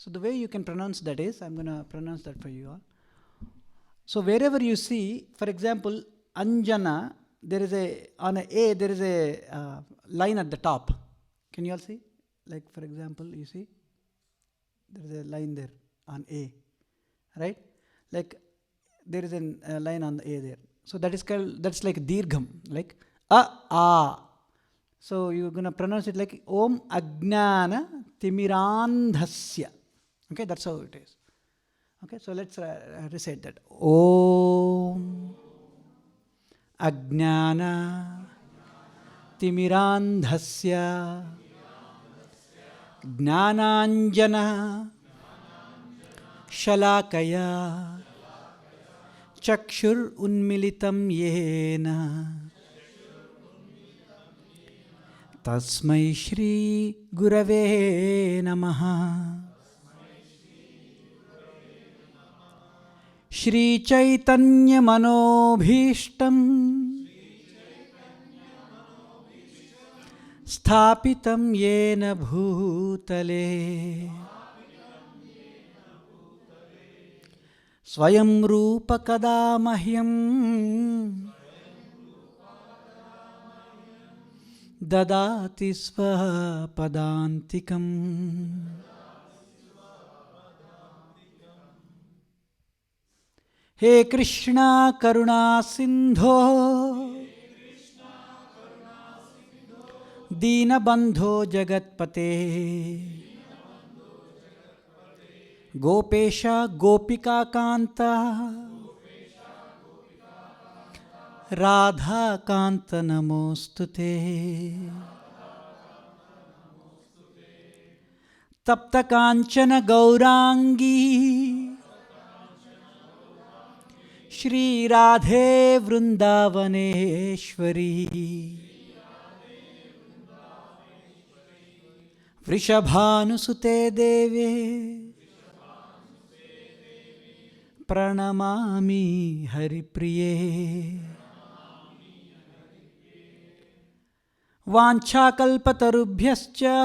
So the way you can pronounce that is, I'm going to pronounce that for you all. So wherever you see, for example, Anjana, there is on A, there is a line at the top. Can you all see? Like for example, you see, there is a line there on A, right? Like there is a line on the A there. So that is called, that's like dirgham, like a. So you're going to pronounce it like Om Ajnana Timirandhasya. Okay, that's how it is. Okay, so let's recite that. Om Ajnana Timirandhasya Gnananjana Shalakaya Chakshur Unmilitam Yena Tasmai Shri Gurave Namaha Shri Chaitanya Manobhishtam Sthapitam Yena Bhutale Swayam Rupa Kada Mahyam Dadati Svapadantikam. He Krishna Karuna Sindho Dina Bandho Jagatpate Gopesha Gopika Kanta Radha Kanta Namostute Tapta Kanchana Gaurangi Shri Radhe Vrindavaneshwari Vrishabhanusute Deve Pranamami Haripriye Vanchakalpatarubhyascha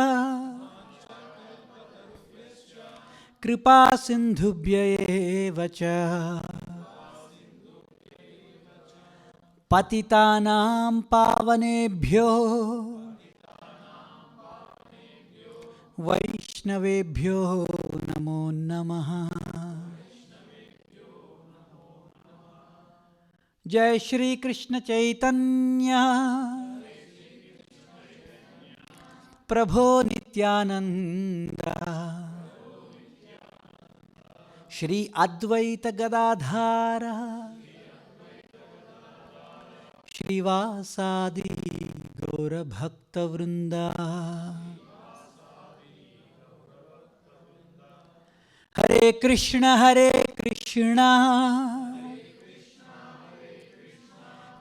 Kripa Sindhubhya eva cha Patitanam Pavanebhyo Vaishnavebhyo Namo Namaha. Jai Shri Krishna Chaitanya Prabho Nityananda Shri Advaita Gadadhara Shri Vasadi Gaura Bhakta Vrinda. Hare Krishna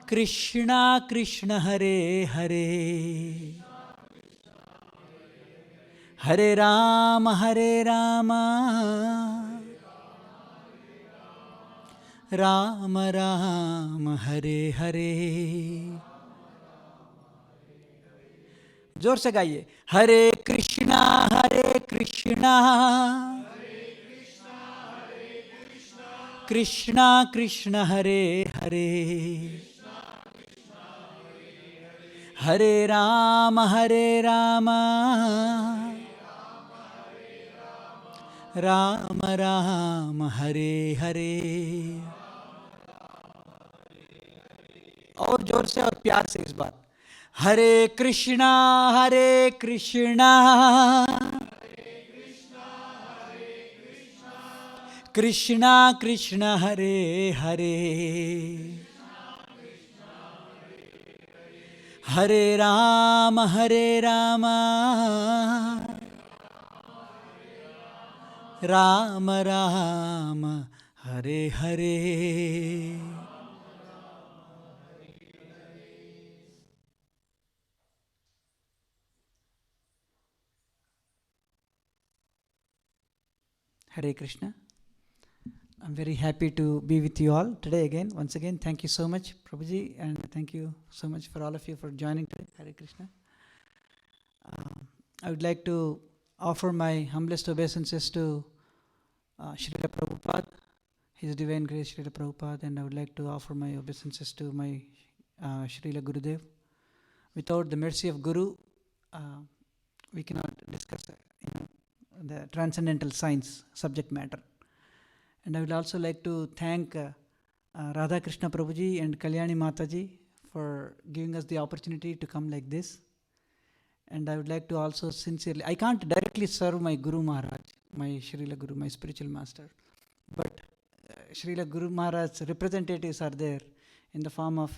Krishna Krishna Hare Hare Hare Rama Rama Rama Hare Hare. जोर से गाइए. हरे कृष्णा कृष्णा कृष्ण हरे हरे हरे राम राम राम हरे हरे. और जोर से और प्यार से इस बार. हरे Krishna Krishna Krishna Hare Hare Hare Ram Ram Ram Hare Hare. Hare Krishna. I'm very happy to be with you all today again. Once again, thank you so much, Prabhuji, and thank you so much for all of you for joining today. Hare Krishna. I would like to offer my humblest obeisances to Srila Prabhupada, His Divine Grace Srila Prabhupada, and I would like to offer my obeisances to my Srila Gurudev. Without the mercy of Guru, we cannot discuss the transcendental science subject matter. And I would also like to thank Radha Krishna Prabhuji and Kalyani Mataji for giving us the opportunity to come like this. And I would like to also sincerely, I can't directly serve my Guru Maharaj, my Srila Guru, my spiritual master, but Srila Guru Maharaj's representatives are there in the form of,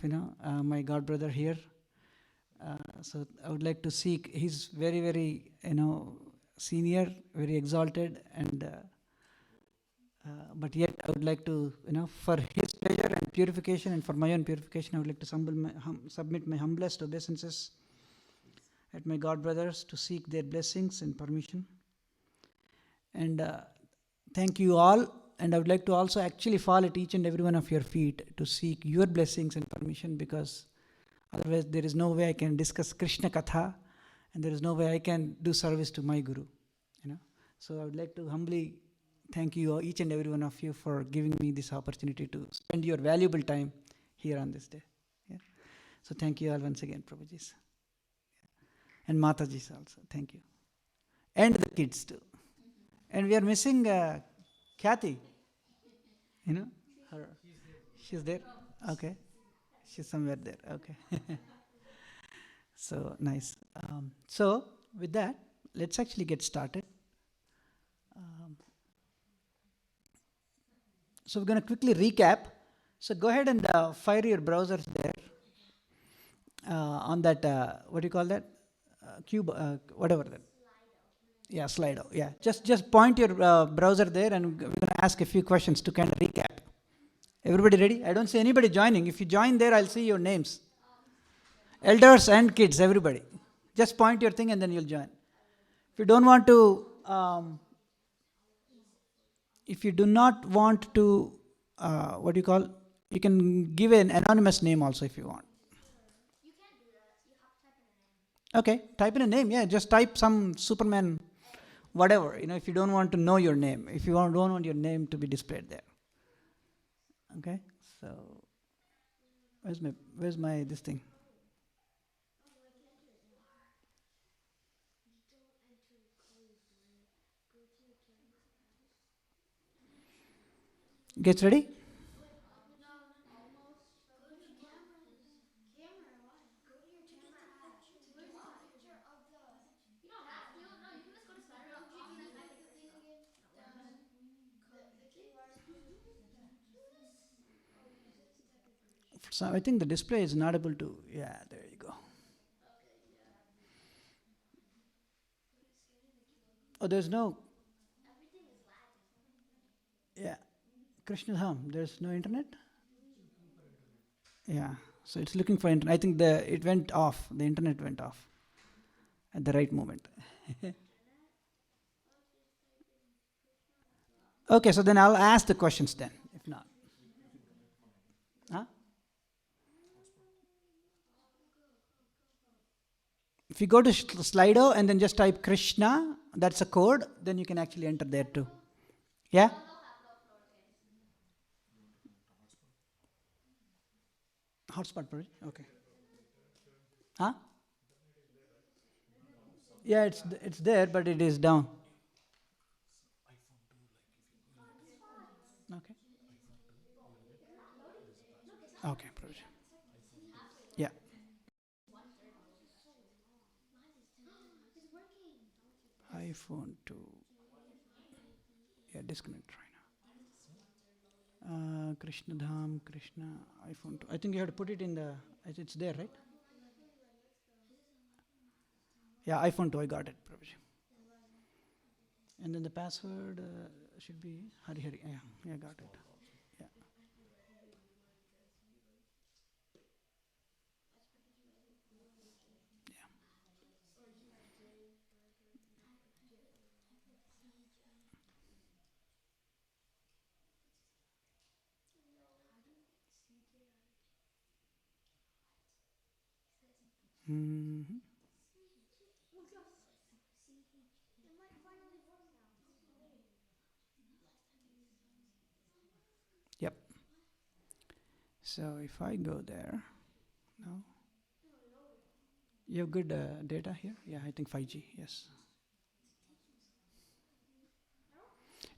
my god brother here. So I would like to seek, he's very, very, senior, very exalted, and but yet I would like to, for his pleasure and purification and for my own purification, I would like to submit my humblest obeisances at my god brothers to seek their blessings and permission. And thank you all. And I would like to also actually fall at each and every one of your feet to seek your blessings and permission, because otherwise there is no way I can discuss Krishna Katha, and there is no way I can do service to my Guru. So I would like to humbly thank you, each and every one of you, for giving me this opportunity to spend your valuable time here on this day. Yeah. So thank you all once again, Prabhujis. And Matajis also, thank you. And the kids too. And we are missing Kathy. Her. She's there? Okay. She's somewhere there. Okay. So nice. So with that, let's actually get started. So we're going to quickly recap. So go ahead and fire your browsers there on that, what do you call that? Cube, whatever that. Yeah, Slido. Yeah, just point your browser there, and we're going to ask a few questions to kind of recap. Everybody ready? I don't see anybody joining. If you join there, I'll see your names. Elders and kids, everybody. Just point your thing and then you'll join. If you don't want to, if you do not want to, what do you call? You can give an anonymous name also if you want. You can't do that. You have to type in a name. Okay, type in a name. Yeah, just type some Superman, whatever. If you don't want to know your name, if you don't want your name to be displayed there. Okay, so where's my this thing? Gets ready? So I think the display is not able to. Yeah, there you go. Oh, there's no. Yeah, Krishna Dham. There's no internet. Yeah, so it's looking for internet. I think it went off. The internet went off at the right moment. Okay, so then I'll ask the questions then. If not, huh? If you go to Slido and then just type Krishna, that's a code. Then you can actually enter there too. Yeah. Hotspot project. Okay. Huh? Yeah, it's there, but it is down. Okay. Okay, project. Yeah. iPhone 2. Yeah, disconnect right now. Krishna Dham, Krishna, iPhone 2. I think you have to put it in the. It's there, right? Yeah, iPhone 2. I got it, Prabhuji. And then the password should be Hari Hari. Yeah, got it. Yeah. Mm-hmm. So if I go there, no, you have good data here. Yeah, I think 5G. Yes.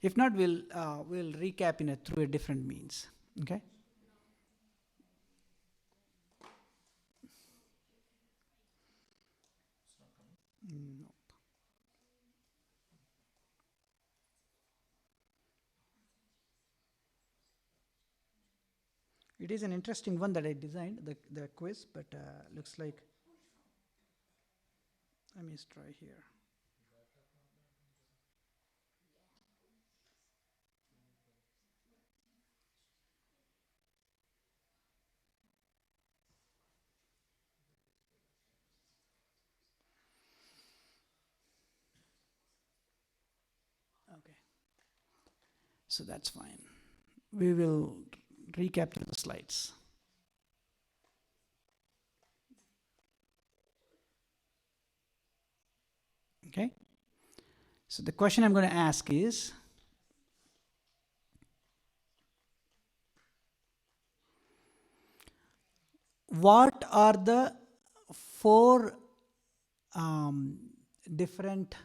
If not, we'll recap through a different means. Okay. No. It is an interesting one that I designed, the quiz, but looks like, let me try here. Okay. So that's fine. We will recapture the slides. Okay. So the question I'm going to ask is, what are the four different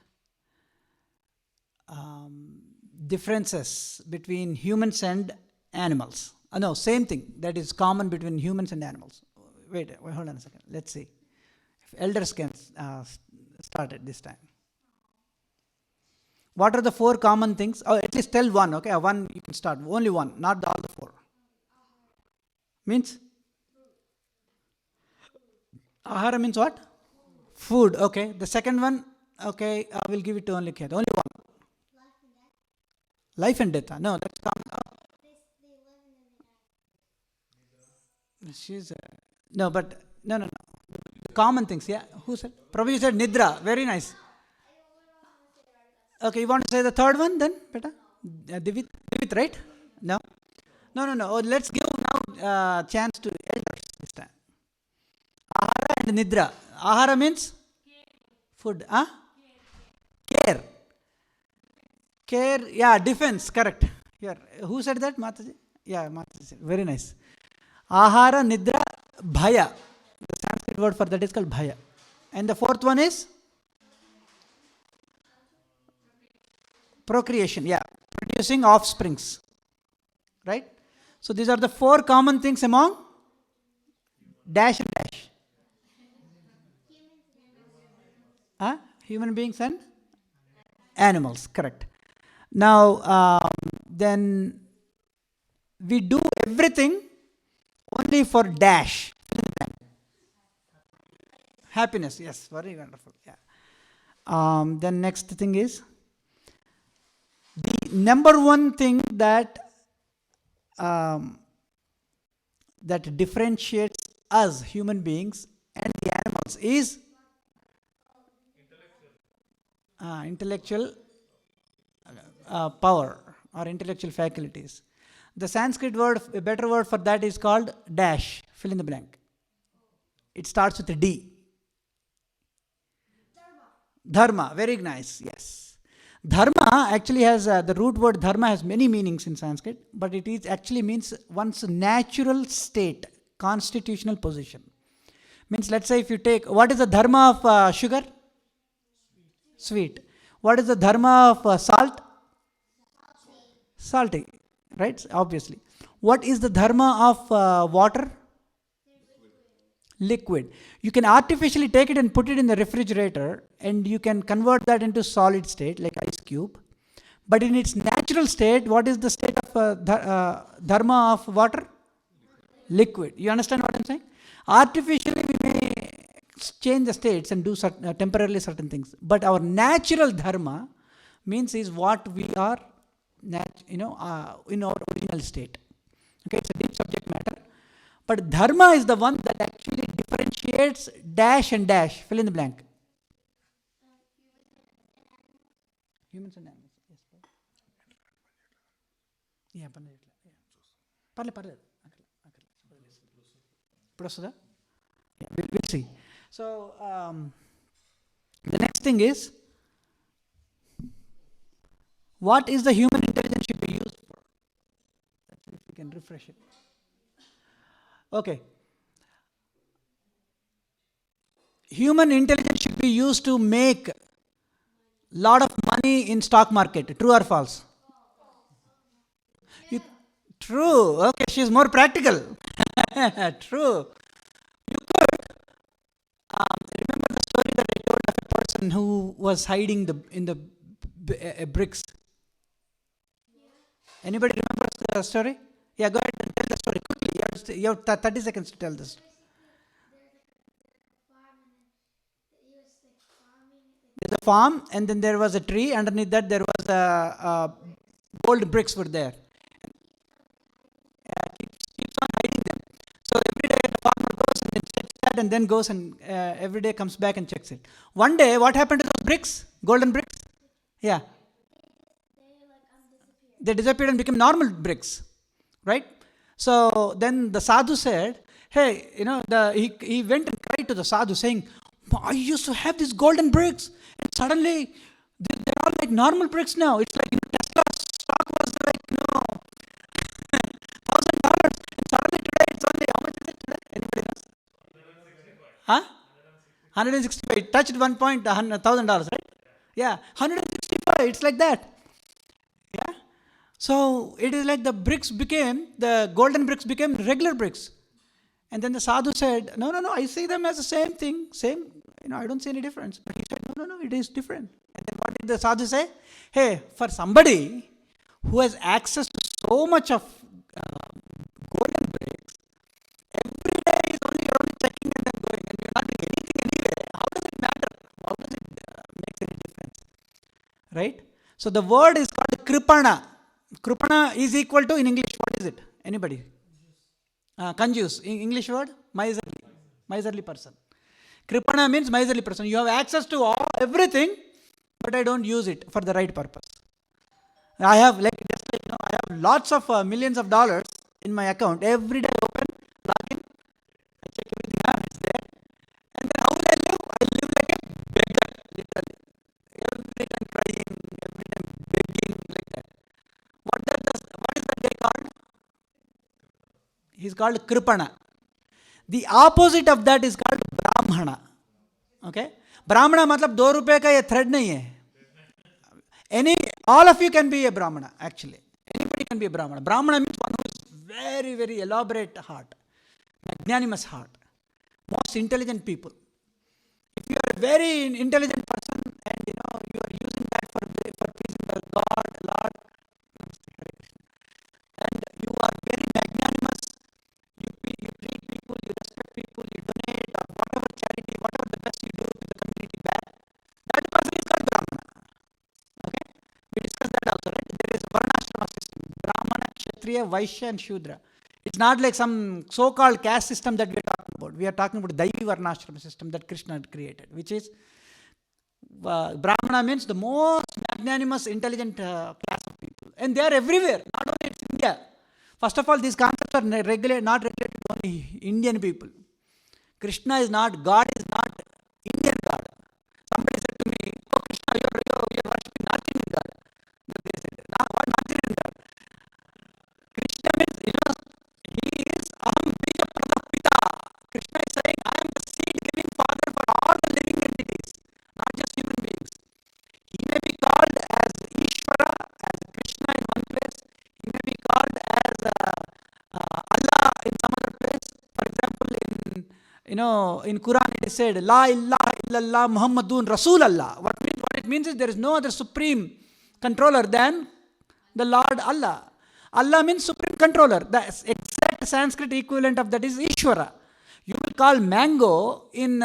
differences between humans and animals? No, same thing that is common between humans and animals. Wait, hold on a second. Let's see. If elders can start it this time. What are the four common things? Oh, at least tell one, okay? One you can start. Only one, not all the four. Means? Ahara means what? Food, okay. The second one, okay, I will give it to only Khed. Only one. Life and death. No, that's common. They live and then they die. She's no, but no. The common things, yeah. Who said? Prabhu, you said Nidra. Very nice. Okay, you want to say the third one then, beta? Divit, right? No? No. Oh, let's give now chance to elders this time. Ahara and Nidra. Ahara means? Food. Huh? Care. Care, yeah, defense, correct. Here. Who said that, Mataji? Yeah, Mataji said. Very nice. Ahara, Nidra, Bhaya. The Sanskrit word for that is called Bhaya. And the fourth one is? Procreation, yeah. Producing offsprings. Right? So these are the four common things among dash and dash. Huh? Human beings and animals, correct. Now, then we do everything only for dash. Happiness, yes, very wonderful. Yeah. Then next thing is the number one thing that that differentiates us human beings and the animals is intellectual power or intellectual faculties. The Sanskrit word, a better word for that is called dash, fill in the blank. It starts with a D. Dharma, very nice, yes. Dharma actually has, the root word dharma has many meanings in Sanskrit, but it is actually means one's natural state, constitutional position. Means, let's say if you take, what is the dharma of sugar? Sweet. What is the dharma of salt? Salty, right? Obviously. What is the dharma of water? Liquid. You can artificially take it and put it in the refrigerator and you can convert that into solid state like ice cube. But in its natural state, what is the state of dharma of water? Liquid. You understand what I'm saying? Artificially we may change the states and do temporarily certain things. But our natural dharma means is what we are in our original state. Okay, it's a deep subject matter. But dharma is the one that actually differentiates dash and dash. Fill in the blank. Humans and animals. Yes. Parle. Yeah, we'll see. So the next thing is, what is the human intelligence should be used for? If we can refresh it. Okay. Human intelligence should be used to make lot of money in stock market. True or false? You, true. Okay, she's more practical. True. You could remember the story that I told of a person who was hiding in the bricks. Anybody remembers the story? Yeah, go ahead and tell the story quickly. You have 30 seconds to tell this. There's a farm, and then there was a tree. Underneath that, there was gold bricks were there. Keeps on hiding them. So every day the farmer goes and then checks that, and then goes and every day comes back and checks it. One day, what happened to those bricks? Golden bricks? Yeah. They disappeared and became normal bricks, right? So then the sadhu said, hey, he went and cried to the sadhu saying, I used to have these golden bricks, and suddenly they're all like normal bricks now. It's like Tesla stock was like $1,000, and suddenly today it's only, how much is it today? Anybody knows? Huh? 165. It touched one point $1,000, right? Yeah, 165. It's like that. Yeah. So it is like the golden bricks became regular bricks. And then the sadhu said, no, I see them as the same thing, same, I don't see any difference. But he said, no, it is different. And then what did the sadhu say? Hey, for somebody who has access to so much of golden bricks, every day is only checking and then going, and you're not doing anything anyway. How does it matter? How does it make any difference? Right? So the word is called kripana. Kripana is equal to, in English, what is it? Anybody? Conjuse. English word? Miserly. Miserly person. Kripana means miserly person. You have access to everything, but I don't use it for the right purpose. I have I have lots of millions of dollars in my account. Every day I open, log in, I check everything, it's there. And then how will I live? I live like a beggar, literally. Every time crying, every time begging, like that. What is that guy called? He's called Kripana. The opposite of that is called Brahmana. Okay? Brahmana matlab 2 rupees ka ye thread nahi hai. All of you can be a Brahmana, actually. Anybody can be a Brahmana. Brahmana means one who is very, very elaborate heart, magnanimous heart, most intelligent people. If you are a very intelligent person and you are using that for pleasing the Lord, and you are very magnanimous, you treat people, you respect people, you donate, or whatever charity, whatever the best you do to the community back, that person is called Brahmana. Okay? We discussed that also, right? There is a Varnashrama system, Brahmana, Kshatriya, Vaishya and Shudra. It's not like some so-called caste system that we are talking about. We are talking about the Daivi Varnashrama system that Krishna had created, which is Brahmana means the most magnanimous, intelligent class of people. And they are everywhere, not only in India. First of all, these concepts are not regulated to only Indian people. Krishna is not, God is not Indian God. Somebody said to me, oh Krishna, you're worshipping North Indian God. They said, what North Indian God? Krishna means, he is Aham Bija Pradapita. Krishna is saying, I am the seed giving father for all the living entities, not just human beings. He may be called as Ishvara, as Krishna in one place. He may be called as Allah in some other place. For example, in Quran it is said, La ilaha illallah Muhammadun Rasul Allah. What it means is there is no other supreme controller than the Lord Allah. Allah means supreme controller. The exact Sanskrit equivalent of that is Ishvara. You will call mango in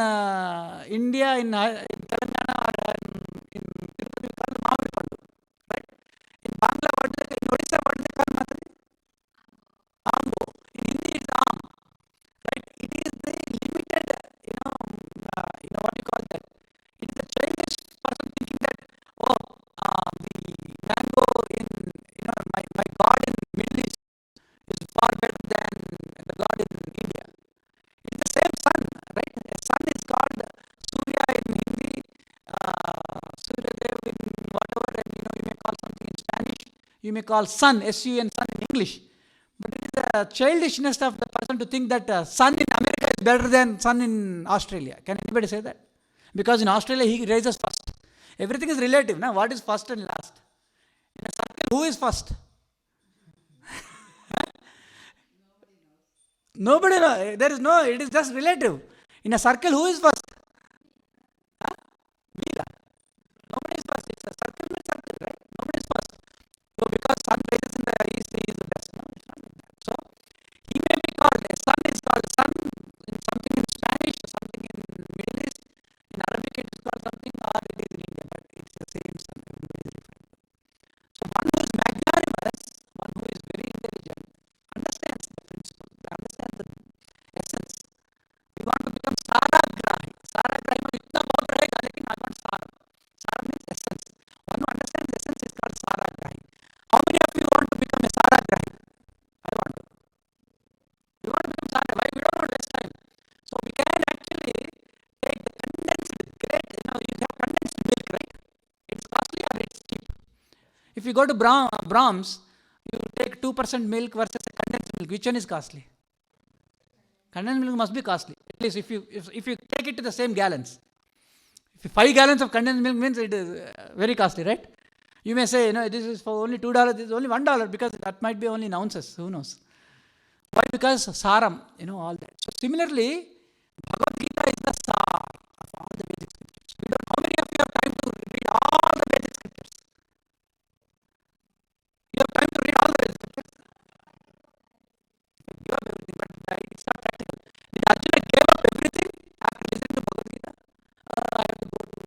India, in Telangana, or in Tirupati, we call Mamri Pandu. Right? In Bangla, in Odisha, what do they call Matri? Ambo. In Hindi, it's Am. Right? It is the limited, what you call that? It is a childish person thinking that, the mango in, my God in Middle East is far better than the God in India. It's the same sun, right? A sun is called Surya in Hindi, Surya Dev in whatever, and you may call something in Spanish. You may call sun, S-U-N, sun in English. But it is a childishness of the person to think that sun in America is better than sun in Australia. Can anybody say that? Because in Australia he raises first. Everything is relative. Now, what is first and last? In a circle, who is first? Nobody knows. There is no, it is just relative. In a circle, who is first? Huh? We are. Nobody is first. It's a circle with circle, right? Nobody is first. So because sun rises in the east, he is the best. No, it's not like that. So he may be called, a sun is called sun in something in Spanish, something in Middle East. In Arabic it is called something, or it is in India, but it's the same sun. Everybody is different. So one who is magnanimous, one who is very intelligent, understands the principle, understands the essence. We want to become Saragrahi. Saragrahi means itna bahut rahega, lekin I want Sara. Sara means essence. One who understands essence is called Saragrahi. How many of you want to become a Saragrahi? I want to. We want to become Saragrahi. Why? We don't want to waste time. So we can actually take the condensed, great, you have condensed milk, right? It's costly or it's cheap. If you go to Brahms, you take 2% milk versus a condensed milk. Which one is costly? Condensed milk must be costly. At least if you take it to the same gallons. If 5 gallons of condensed milk means it is very costly, right? You may say, this is for only $2, this is only $1 because that might be only in ounces. Who knows? Why? Because saram, all that. So similarly, Bhagavad Gita is the sar of all the Vedic scriptures. How many of you have time to read all the Vedic scriptures? You have time to read all the Vedic scriptures? You have everything, but it's not practical. Did Arjuna gave up everything after listening to Bhagavad Gita? I have to go to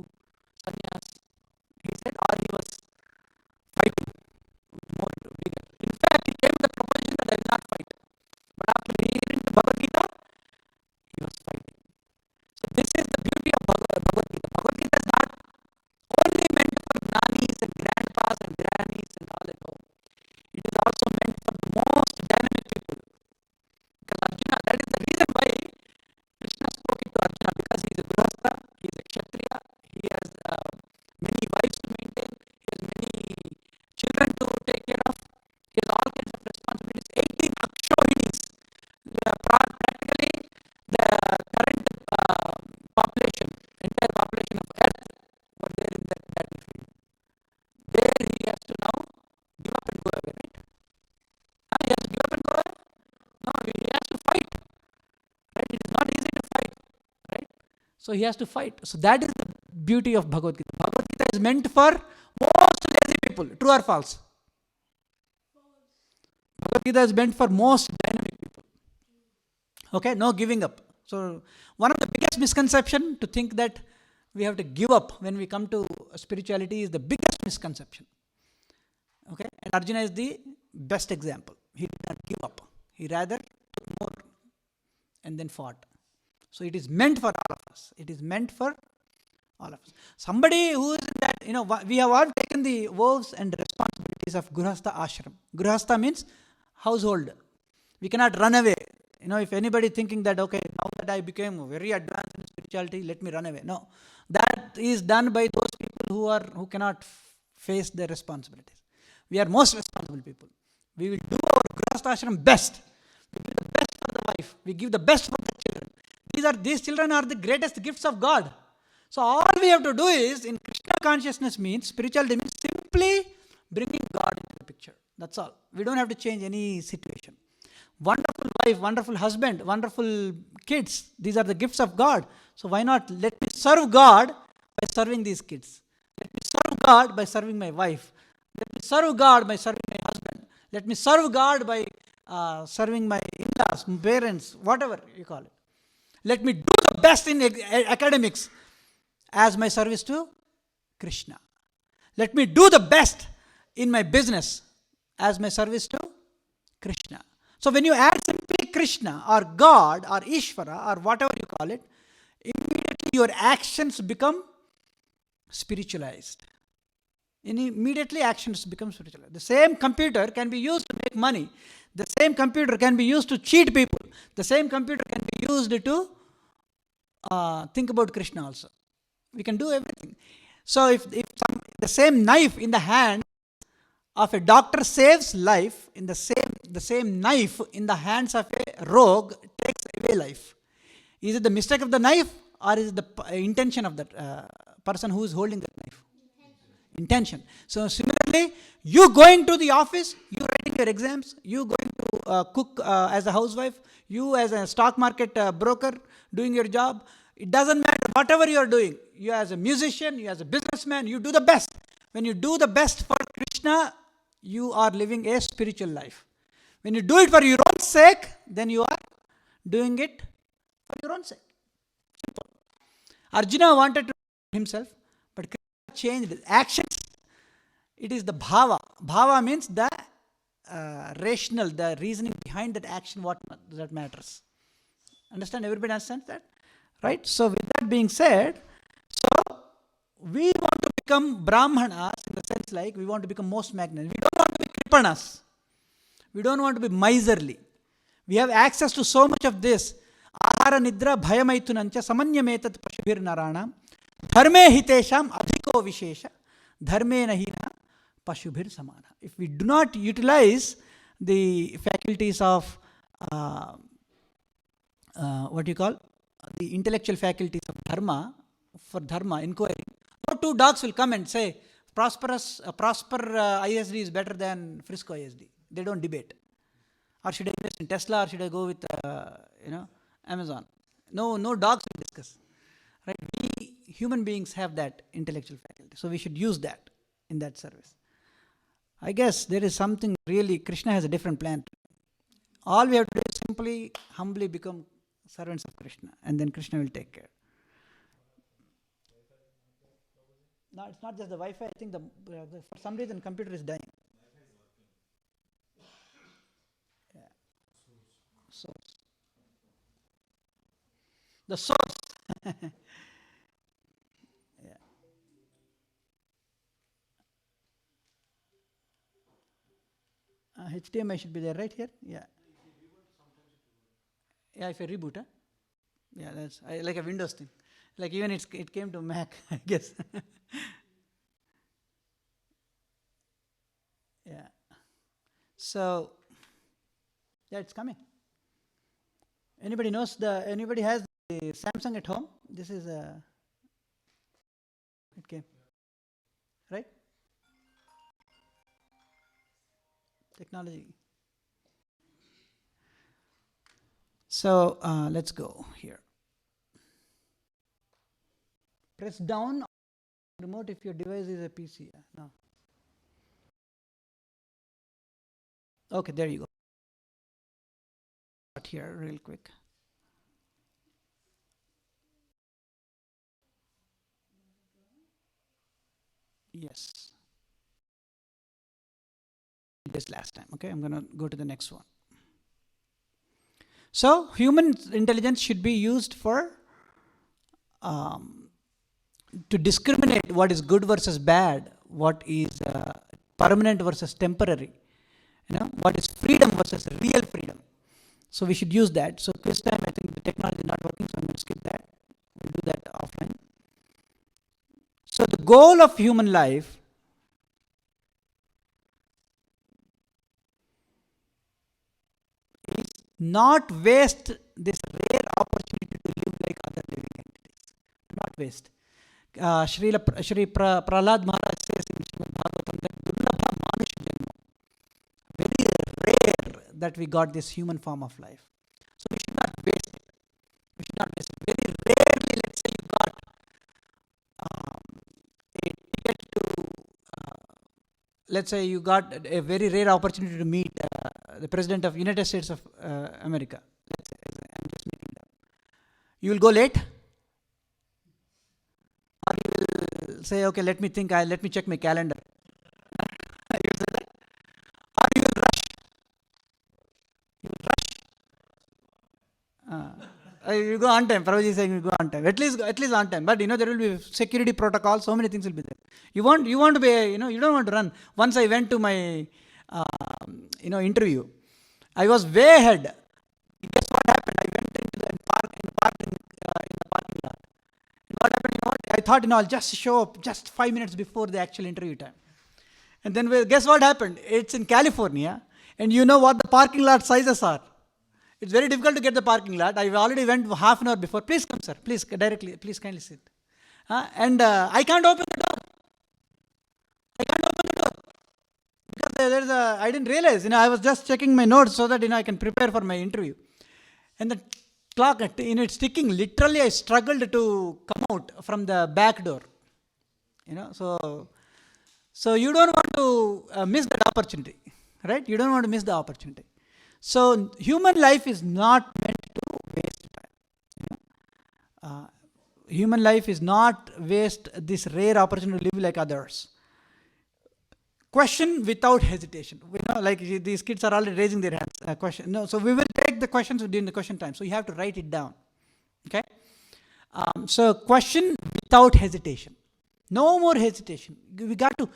sannyas. He said, or he was fighting with more vigor. In fact, he came to the proposition that I will not fight. But after hearing the Bhagavad Gita, he was fighting. So this is the beauty of Bhagavad Gita. Bhagavad Gita is not only meant for nannies and grandpas and grannies and all at home. It is also meant for the most dynamic people. Because Arjuna, that is the reason why Krishna spoke it to Arjuna, because he is a grihastha, he is a kshatriya, he has many wives to maintain, he has many children to take care of, he has all kinds of responsibilities, 18 akshohinis. Practically the current population, entire population of earth were there in that battlefield. There he has to now give up and go away, right? He has to give up and go away? No, he has to fight. Right? It is not easy to fight. Right? So he has to fight. So that is the beauty of Bhagavad Gita. Bhagavad Gita is meant for most lazy people. True or false? Bhagavad Gita is meant for most dynamic people. Okay, no giving up. So one of the biggest misconception to think that we have to give up when we come to spirituality is the biggest misconception. Okay, and Arjuna is the best example. He did not give up. He rather took more and then fought. So it is meant for all of us. It is meant for all of us. Somebody who is in that, we have all taken the vows and responsibilities of Grihastha ashram. Grihastha means household. We cannot run away. If anybody thinking that, okay, now that I became very advanced in spirituality, let me run away. No. That is done by those people who cannot face their responsibilities. We are most responsible people. We will do our Grihastha ashram best. We give the best for the wife. We give the best for the children. These children are the greatest gifts of God. So all we have to do is, in Krishna consciousness means, spirituality means simply bringing God into the picture. That's all. We don't have to change any situation. Wonderful wife, wonderful husband, wonderful kids. These are the gifts of God. So why not let me serve God by serving these kids? Let me serve God by serving my wife. Let me serve God by serving my husband. Let me serve God by serving my in-laws, parents, whatever you call it. Let me do the best in academics as my service to Krishna. Let me do the best in my business as my service to Krishna. So when you add simply Krishna or God or Ishvara or whatever you call it, immediately your actions become spiritualized. Immediately actions become spiritualized. The same computer can be used to make money. The same computer can be used to cheat people. The same computer can be used to think about Krishna also. We can do everything. So if the same knife in the hand of a doctor saves life in the same knife in the hands of a rogue takes away life. Is it the mistake of the knife, or is it the intention of that person who is holding that knife? Intention. So similarly, you going to the office, you writing your exams, you going to cook as a housewife, you as a stock market broker doing your job, it doesn't matter. Whatever you are doing, you as a musician, you as a businessman, you do the best. When you do the best for Krishna, you are living a spiritual life. When you do it for your own sake, then you are doing it for your own sake. Simple. Arjuna wanted to himself, but Krishna changed his actions. It is the bhava. Bhava means the rational, the reasoning behind that action, what that matters. Understand? Everybody understands that? Right? So with that being said, so we want to become brahmanas in the sense like we want to become most magnanimous. We don't want to be kripanas. We don't want to be miserly. We have access to so much of this. Ahara nidra bhayamaitunancha samanyametat pashubhir naranam dharme hitesham adhiko vishesha dharme nahina pashubhir samana. If we do not utilize the faculties of what you call the intellectual faculties of dharma for dharma inquiry, no two dogs will come and say Prosper ISD is better than Frisco ISD. They don't debate. Or should I invest in Tesla, or should I go with Amazon? No dogs will discuss. Right? We human beings have that intellectual faculty, so we should use that in that service. I guess there is something really, Krishna has a different plan. All we have to do is simply, humbly become servants of Krishna, and then Krishna will take care. No, it's not just the Wi-Fi. I think for some reason computer is dying. Yeah. Source. The source. Yeah. HDMI should be there, right here. Yeah. Yeah, if I reboot, huh? Yeah, that's like a Windows thing. Like even it came to Mac, I guess. Yeah. So yeah, it's coming. Anybody has the Samsung at home? This is it came, right? Technology. So let's go here. Press down on the remote if your device is a PC. No. Okay, there you go. Here real quick. Yes. This last time. Okay, I'm going to go to the next one. So human intelligence should be used for to discriminate what is good versus bad, what is permanent versus temporary, what is freedom versus real freedom. So we should use that. So this time I think the technology is not working, so I'm going to skip that. We'll do that offline. So the goal of human life is not waste this rare opportunity to live like other living entities. Not waste. Shri Prahlad Maharaj says in Srimad Bhagavatam that Durlabha Manush Janma. Very rare that we got this human form of life. So we should not waste it. We should not waste it. Very rarely, let's say you got a ticket to, let's say you got a very rare opportunity to meet the President of United States of America. Let's say, I'm just making it up. You will go late? Or you will say, okay, let me think, let me check my calendar. You will say that? Or you will rush? You will rush? You go on time. Prabhuji is saying you go on time. At least on time. But there will be security protocols. So many things will be there. You want to be, you don't want to run. Once I went to my, interview. I was way ahead. Guess what happened? I went into the parking lot. And what happened? I thought, I'll just show up just 5 minutes before the actual interview time. And then guess what happened? It's in California, and you know what the parking lot sizes are. It's very difficult to get the parking lot. I already went half an hour before. Please come, sir. Please directly. Please kindly sit. And I can't open the door. I can't open the door because there's a. I didn't realize. I was just checking my notes so that I can prepare for my interview. And the clock, it's ticking. Literally, I struggled to come out from the back door. So you don't want to miss that opportunity, right? You don't want to miss the opportunity. So human life is not meant to waste time. Human life is not waste this rare opportunity to live like others. Question without hesitation. Like these kids are already raising their hands. Question. No, so we will take the questions during the question time. So you have to write it down. Okay. So question without hesitation. No more hesitation. We got to,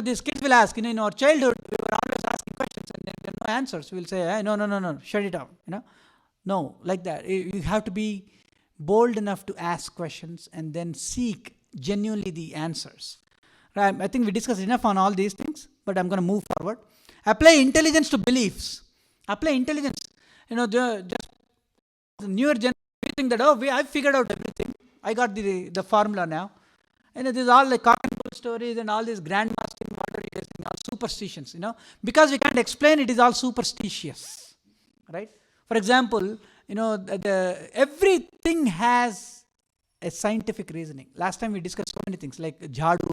these kids will ask, in our childhood, we were always asking questions and there are no answers. We'll say, no, shut it down, No, like that. You have to be bold enough to ask questions and then seek genuinely the answers. Right? I think we discussed enough on all these things, but I'm going to move forward. Apply intelligence to beliefs. Apply intelligence. Just the newer generation, we think that, I've figured out everything. I got the formula now. This is all like cock and bull stories and all these grandmasking, all superstitions, because we can't explain it is all superstitious, right? For example, everything has a scientific reasoning. Last time we discussed so many things like jhadu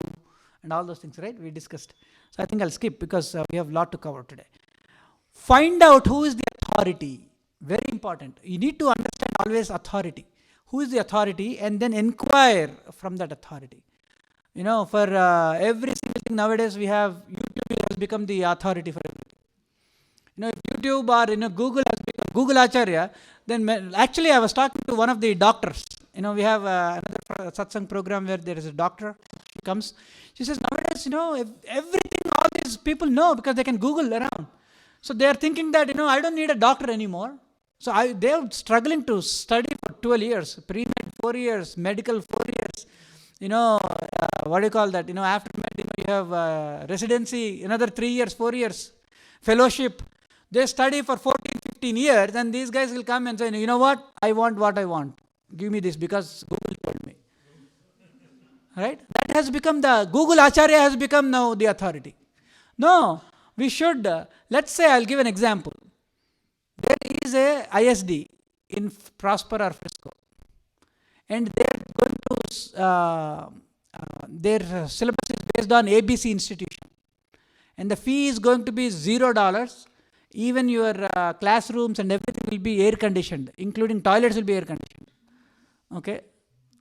and all those things, right? We discussed. So I think I'll skip because we have a lot to cover today. Find out who is the authority. Very important. You need to understand always authority. Who is the authority, and then inquire from that authority. For every single thing nowadays, we have YouTube has become the authority for everything. If YouTube or Google has become Google Acharya, then actually I was talking to one of the doctors. We have another satsang program where there is a doctor. She comes. She says nowadays, everything all these people know because they can Google around. So they are thinking that I don't need a doctor anymore. So they're struggling to study for 12 years, pre-med 4 years, medical 4 years. What do you call that? After med, you have residency, another 3 years, 4 years, fellowship. They study for 14, 15 years, and these guys will come and say, you know what? I want what I want. Give me this because Google told me. Right? That has become Google Acharya has become now the authority. No, we should, let's say I'll give an example. There is a ISD in Prosper or Frisco, and they're going to, their syllabus is based on ABC institution, and the fee is going to be $0. Even your classrooms and everything will be air conditioned, including toilets will be air conditioned. Okay,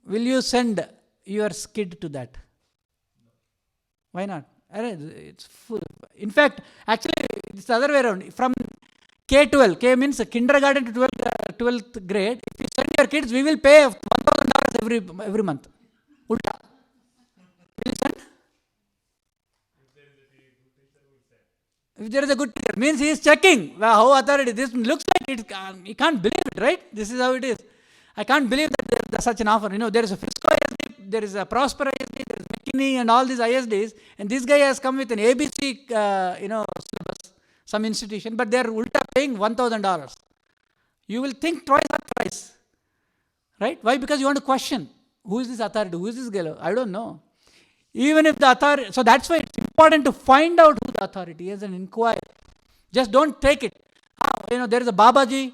will you send your kid to that? Why not? It's full. In fact, actually, it's the other way around. From K-12, K means kindergarten to 12th grade. If you send your kids, we will pay $1,000 every month. Ulta. Will you send? If there is a good teacher, means he is checking how authority. This looks like it. You can't believe it, right? This is how it is. I can't believe that there's such an offer. There is a Frisco ISD, there is a Prosper ISD, there is McKinney and all these ISDs, and this guy has come with an ABC, syllabus, some institution, but they are ulta paying $1,000. You will think twice or thrice, right? Why? Because you want to question, who is this authority? Who is this guy? I don't know. Even if the authority, so that's why it's important to find out who the authority is and inquire. Just don't take it. There is a Babaji.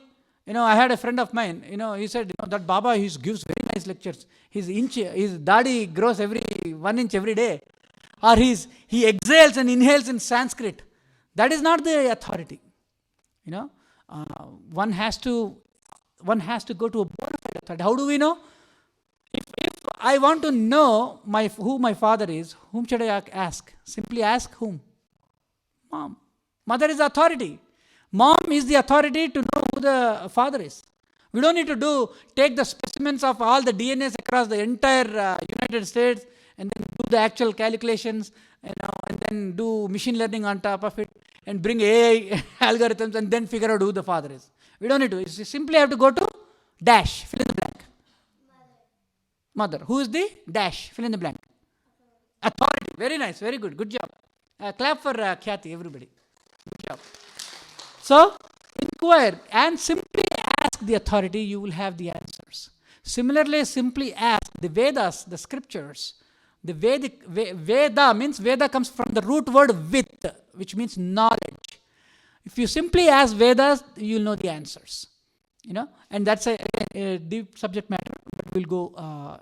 I had a friend of mine, he said, that Baba, he gives very nice lectures. His dadi grows 1 inch every day. Or he exhales and inhales in Sanskrit. That is not the authority. One has to go to a bona fide authority. How do we know? If I want to know who my father is, whom should I ask? Simply ask whom? Mom. Mother is the authority. Mom is the authority to know who the father is. We don't need to take the specimens of all the DNAs across the entire United States and then do the actual calculations, and then do machine learning on top of it and bring AI algorithms and then figure out who the father is. We don't need to. You simply have to go to dash, fill in the blank. Mother. Who is the dash, fill in the blank? Authority. Very nice. Very good. Good job. Clap for Khyati, everybody. Good job. So, inquire and simply ask the authority, you will have the answers. Similarly, simply ask the Vedas, the scriptures. The Veda means, Veda comes from the root word with, which means knowledge. If you simply ask Vedas, you will know the answers. And that's a deep subject matter, but we'll go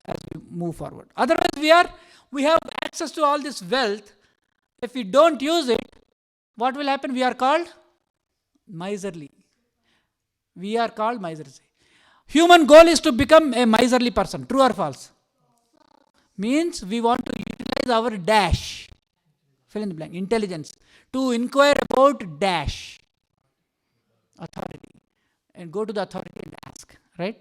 as we move forward. Otherwise, we have access to all this wealth. If we don't use it, what will happen? We are called miserly. We are called miserly. Human goal is to become a miserly person. True or false? Means we want to utilize our dash. Fill in the blank. Intelligence. To inquire about dash. Authority. And go to the authority and ask. Right?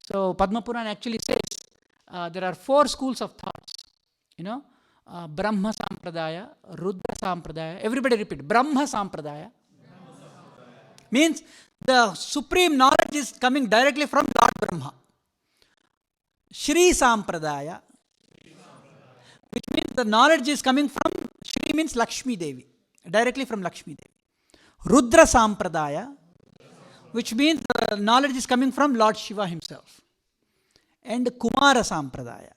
So Padma Purana actually says there are 4 schools of thoughts. Brahma Sampradaya, Rudra Sampradaya. Everybody repeat. Brahma Sampradaya. Means the supreme knowledge is coming directly from Lord Brahma. Shri Sampradaya, which means the knowledge is coming from, Shri means Lakshmi Devi, directly from Lakshmi Devi. Rudra Sampradaya, which means the knowledge is coming from Lord Shiva himself. And Kumara Sampradaya,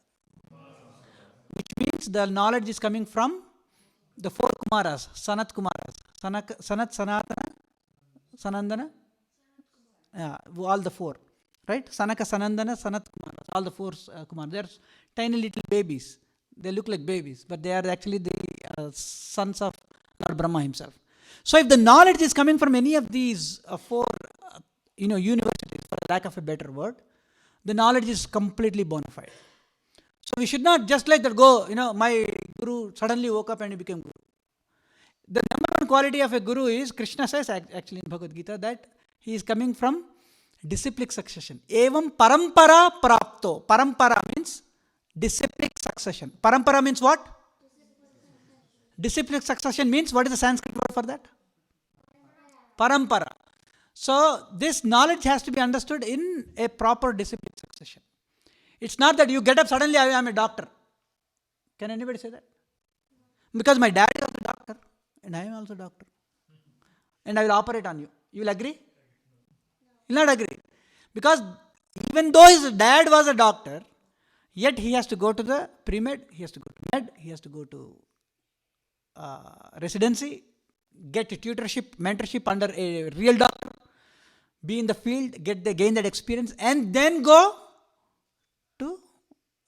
which means the knowledge is coming from the 4 Kumaras, Sanat Kumaras, Sanat, Sanatana, Sanandana, all the 4, right? Sanaka, Sanandana, Sanat Kumaras, all the 4 Kumaras. They are tiny little babies. They look like babies, but they are actually the sons of Lord Brahma himself. So if the knowledge is coming from any of these 4, universities, for lack of a better word, the knowledge is completely bona fide. So we should not just like that go, my guru suddenly woke up and he became guru. The number 1 quality of a guru is, Krishna says actually in Bhagavad Gita, that he is coming from disciplic succession. Evam parampara prapto. Parampara means disciplic succession. Parampara means what? Disciplic succession means, what is the Sanskrit word for that? Parampara. So this knowledge has to be understood in a proper disciplic succession. It's not that you get up suddenly, I am a doctor. Can anybody say that? Because my dad is also a doctor and I am also a doctor. And I will operate on you. You will agree? You will not agree. Because even though his dad was a doctor, yet he has to go to the pre-med, he has to go to med, he has to go to residency, get a tutorship, mentorship under a real doctor, be in the field, gain that experience, and then go to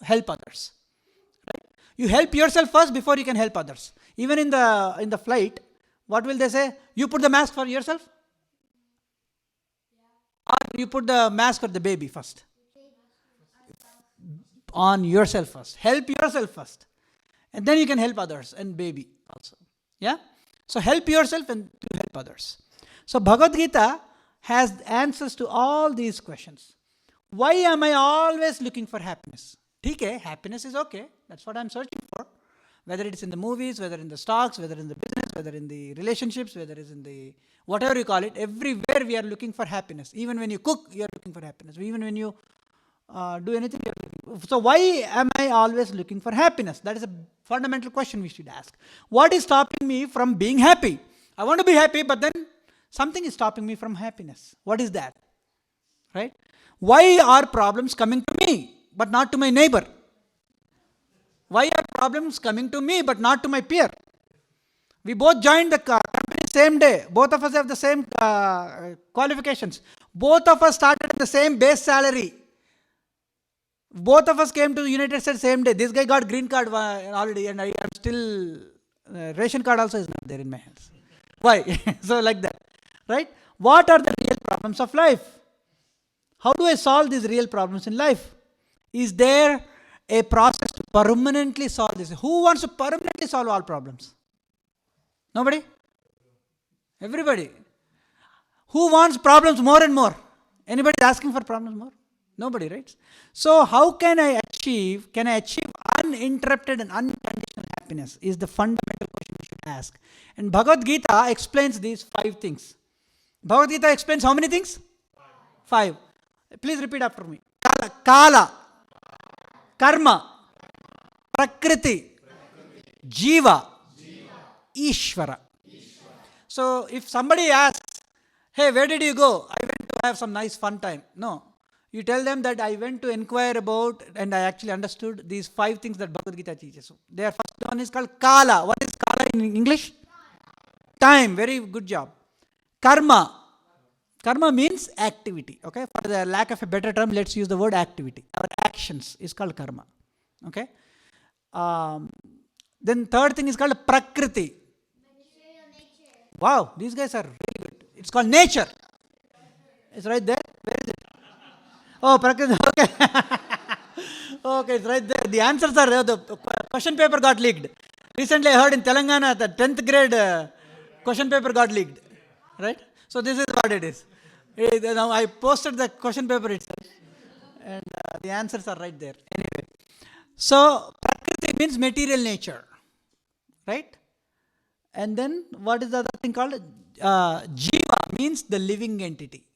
help others. Right? You help yourself first before you can help others. Even in the flight, what will they say? You put the mask for yourself? Or you put the mask for the baby first? On yourself first. Help yourself first. And then you can help others and baby also. Yeah? So help yourself and help others. So Bhagavad Gita has answers to all these questions. Why am I always looking for happiness? Okay, happiness is okay. That's what I'm searching for. Whether it's in the movies, whether in the stocks, whether in the business, whether in the relationships, whether it's in the whatever you call it, everywhere we are looking for happiness. Even when you cook, you are looking for happiness. Even when you do anything, you are looking. So why am I always looking for happiness? That is a fundamental question we should ask. What is stopping me from being happy? I want to be happy, but then something is stopping me from happiness. What is that? Right? Why are problems coming to me, but not to my neighbor? Why are problems coming to me, but not to my peer? We both joined the company same day. Both of us have the same qualifications. Both of us started at the same base salary. Both of us came to the United States same day. This guy got green card already, and I am still, ration card also is not there in my hands. Why? So like that, right? What are the real problems of life? How do I solve these real problems in life? Is there a process to permanently solve this? Who wants to permanently solve all problems? Nobody? Everybody. Who wants problems more and more? Anybody asking for problems more? Nobody, right? So how can I achieve uninterrupted and unconditional happiness is the fundamental question we should ask. And Bhagavad Gita explains these 5 things. Bhagavad Gita explains how many things? 5. Please repeat after me. Kala, Karma, Prakriti, Jiva, Ishvara. So if somebody asks, hey, where did you go? I went to have some nice fun time. No. You tell them that I went to inquire about and I actually understood these 5 things that Bhagavad Gita teaches. So their first one is called Kala. What is Kala in English? Time. Very good job. Karma. Karma means activity. Okay. For the lack of a better term, let's use the word activity. Our actions is called karma. Okay. Then third thing is called Prakriti. Material nature. Wow, these guys are really good. It's called nature. It's right there. Where is it? Oh, Prakriti. Okay. Okay, it's right there. The answers are there. The question paper got leaked. Recently, I heard in Telangana, the 10th grade question paper got leaked. Right? So, this is what it is. Now, I posted the question paper itself. And the answers are right there. Anyway. So, Prakriti means material nature. Right? And then, what is the other thing called? Jiva means the living entity.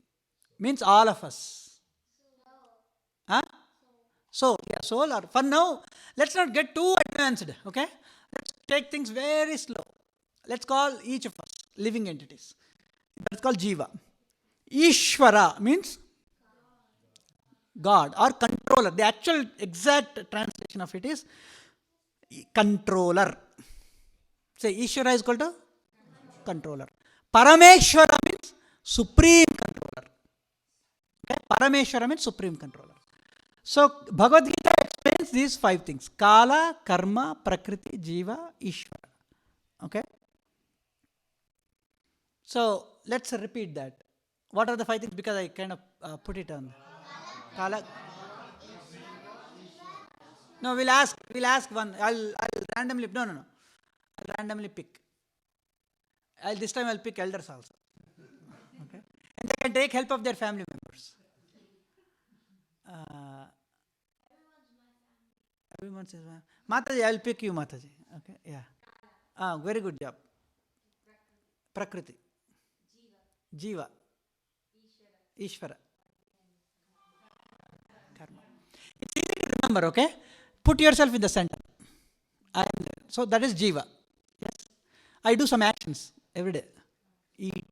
Means all of us. Huh? Soul. Yeah, soul. Or for now, let's not get too advanced. Okay? Let's take things very slow. Let's call each of us living entities. That's called Jiva. Ishvara means God or controller. The actual exact translation of it is controller. Say Ishvara is equal to controller. Parameshwara means supreme controller. Okay? Parameshwara means supreme controller. So Bhagavad Gita explains these 5 things. Kala, Karma, Prakriti, Jiva, Ishvara. Okay? So let's repeat that. What are the 5 things? Because I kind of put it on. Kala. No, we'll ask one. I'll randomly, no. I'll randomly pick. This time I'll pick elders also. Okay? And they can take help of their family members. Everyone says, Mataji, I'll pick you, Mataji. Okay, yeah. Very good job. Prakriti. Jiva. Ishvara. Karma. It's easy to remember, okay? Put yourself in the center. I am there. So that is Jiva. Yes. I do some actions every day. Eat.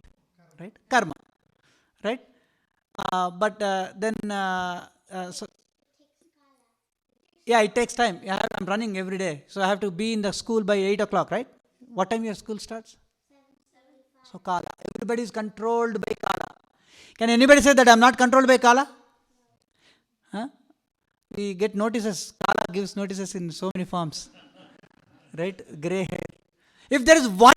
Right? Karma. Right? But then, so yeah, it takes time. Yeah, I'm running every day. So I have to be in the school by 8 o'clock, right? What time your school starts? 7:75. So Kala. Everybody is controlled by Kala. Can anybody say that I'm not controlled by Kala? Huh? We get notices. Kala gives notices in so many forms. Right? Grey hair. If there is one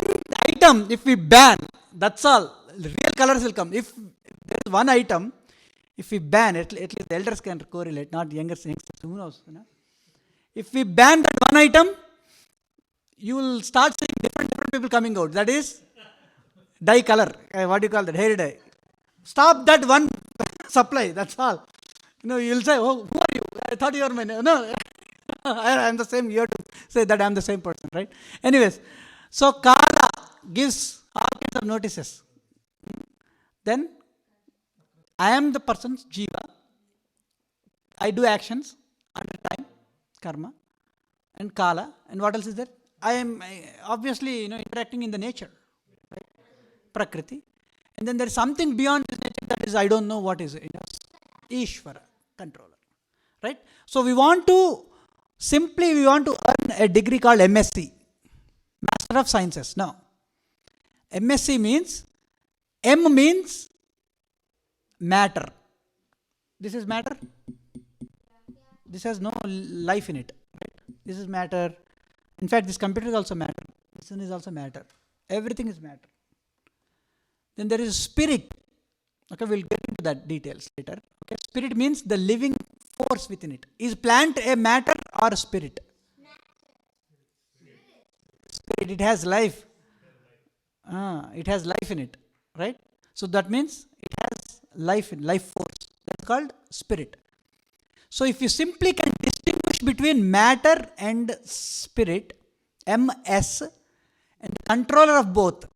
item, if we ban, that's all. Real colors will come. If there is one item, if we ban, at least the elders can correlate, not youngsters. Who knows? You know? If we ban that one item, you will start seeing different people coming out. That is dye color. What do you call that? Hair dye. Stop that one supply. That's all. You know, you'll say, oh, who are you? I thought you were my name. No, I'm the same. You have to say that I'm the same person, right? Anyways, so Kala gives all kinds of notices. Then, I am the person's Jiva. I do actions under time, karma, and Kala. And what else is there? I am obviously, interacting in the nature, right? Prakriti. And then there is something beyond this nature that is, I don't know what is it. Ishvara, controller. Right? So we want to earn a degree called MSc, Master of Sciences. Now, MSc means, M means matter. This is matter. This has no life in it. Right? This is matter. In fact, this computer is also matter. This one is also matter. Everything is matter. Then there is spirit. Okay, we'll get into that details later. Okay, spirit means the living force within it. Is plant a matter or a spirit? Spirit. It has life. It has life in it, right? So that means it has life force. That's called spirit. So if you simply can distinguish between matter and spirit, MS, and the controller of both,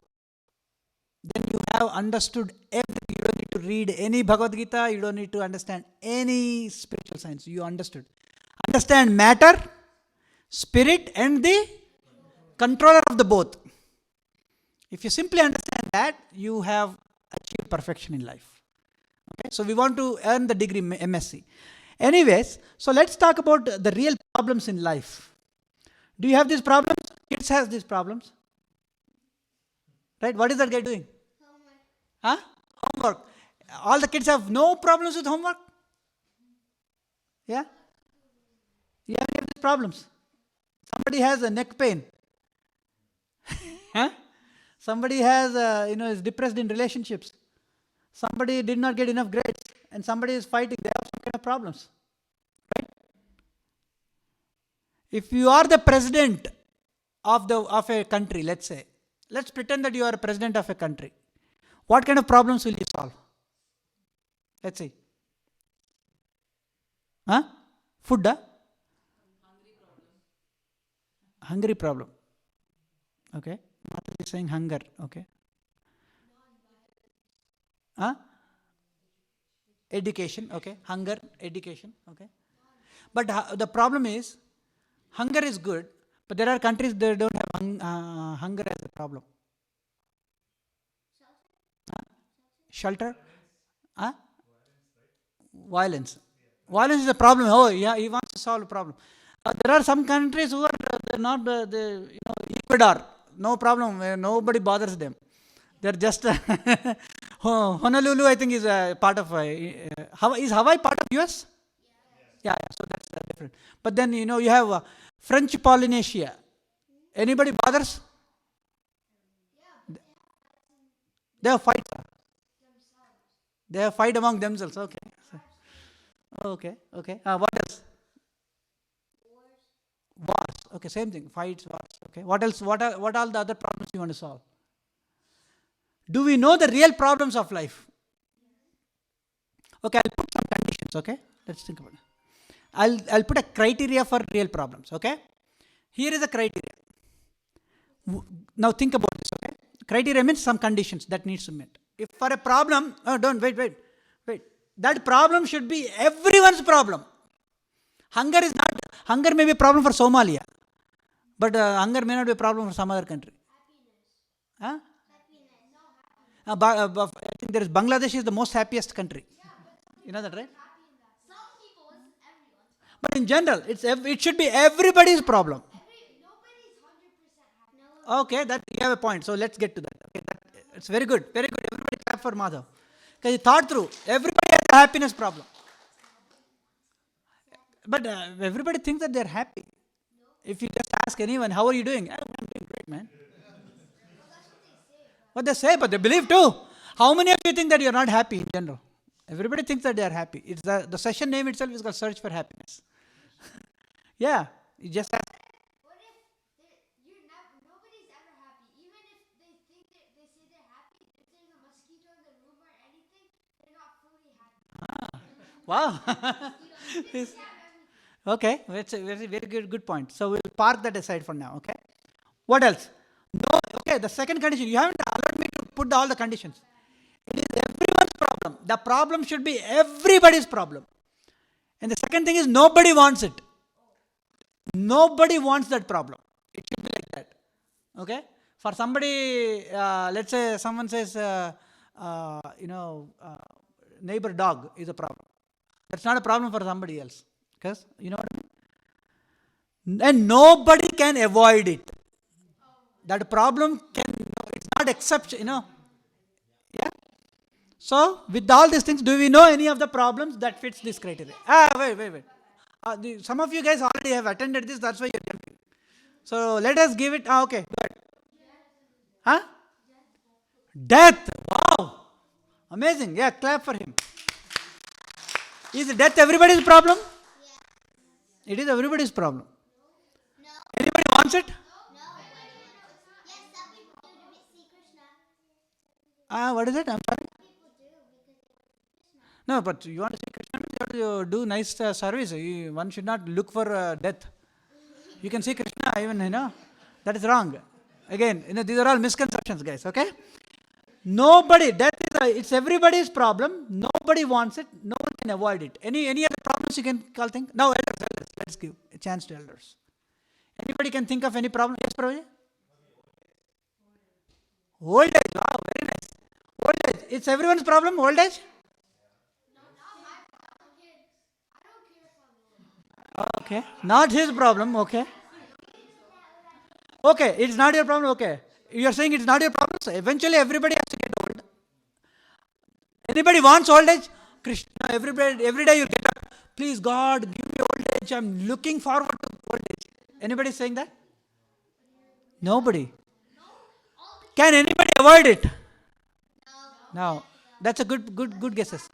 then you have understood everything. You don't need to read any Bhagavad Gita. You don't need to understand any spiritual science. You understood. Understand matter, spirit, and the controller of the both. If you simply understand that, you have achieved perfection in life. Okay, so we want to earn the degree MSc. Anyways, so let's talk about the real problems in life. Do you have these problems? Kids has these problems. Right? What is that guy doing? Homework. Huh? Homework. All the kids have no problems with homework? Yeah? You have any of these problems? Somebody has a neck pain. Huh? Somebody has, is depressed in relationships. Somebody did not get enough grades, and somebody is fighting. They have some kind of problems. Right? If you are the president of a country, let's say, let's pretend that you are a president of a country. What kind of problems will you solve? Let's see. Huh? Food, huh? Hungry problem. Okay. Mata is saying hunger. Okay. Huh? Education. Okay. Hunger, education. Okay. But the problem is, hunger is good, but there are countries that don't have hunger as a problem. Shelter? Huh? Violence. Violence is a problem. Oh, yeah, he wants to solve a problem. There are some countries who are they're not Ecuador. No problem. Nobody bothers them. They're just Honolulu. I think is a part of Hawaii. Is Hawaii part of US? Yeah. So that's different. But then you have French Polynesia. Anybody bothers? They have fights. They have fight among themselves. Okay. Okay. What else? Wars. Okay, same thing. Fights, wars. Okay. What else? What are all the other problems you want to solve? Do we know the real problems of life? Okay, I'll put some conditions. Okay, let's think about it. I'll put a criteria for real problems. Okay, here is a criteria. Now think about this. Okay, criteria means some conditions that needs to meet. If for a problem, don't wait. That problem should be everyone's problem. Hunger is not. Hunger may be a problem for Somalia, but hunger may not be a problem for some other country. Huh? I think there is Bangladesh is the most happiest country. You know that, right? Some people, everyone. But in general, it should be everybody's problem. Nobody's 100% happy. No. Okay, that you have a point. So let's get to that. Okay, it's very good. Everybody clap for Madhav. Because he thought through. Everybody has a happiness problem. But everybody thinks that they're happy. If you just ask anyone, how are you doing? I'm doing great, man. What they say, but they believe too. How many of you think that you're not happy in general? Everybody thinks that they are happy. It's the session name itself is called Search for Happiness. Yeah, you just ask. What if nobody's ever happy? Even if they think they say they're happy, if there's a mosquito in the room or anything, they're not fully happy. Wow. Okay, that's a very good point. So we'll park that aside for now. Okay. What else? No. Okay. The second condition. You haven't allowed me to put all the conditions. It is everyone's problem. The problem should be everybody's problem. And the second thing is nobody wants it. Nobody wants that problem. It should be like that. Okay. For somebody, let's say someone says, neighbor dog is a problem. That's not a problem for somebody else. Because, you know what I mean? And nobody can avoid it. That problem it's not exception, Yeah? So, with all these things, do we know any of the problems that fits this criteria? Wait. Some of you guys already have attended this, that's why you're jumping. So, let us give it, okay, go ahead. Huh? Death. Wow. Amazing. Yeah, clap for him. Is death everybody's problem? It is everybody's problem. No. Anybody wants it? No. Yes, some people do to see Krishna. What is it? I'm sorry. People do because they want Krishna. No, but you want to see Krishna, you have to do nice service. One should not look for death. You can see Krishna even, that is wrong. Again, these are all misconceptions, guys, okay? Death it's everybody's problem. Nobody wants it. No one can avoid it. Any other problems you can think? Now, elders, let's give a chance to elders. Anybody can think of any problem? Yes, Prabhuji? Old age, wow, very nice. Old age, it's everyone's problem, old age? Okay, not his problem, okay. Okay, it's not your problem, okay. You are saying it's not your problem, so eventually everybody has to get old. Anybody wants old age? Krishna, everybody, every day you get up. Please God, give me old age. I'm looking forward to old age. Anybody saying that? Nobody. Can anybody avoid it? No. That's a good guesses.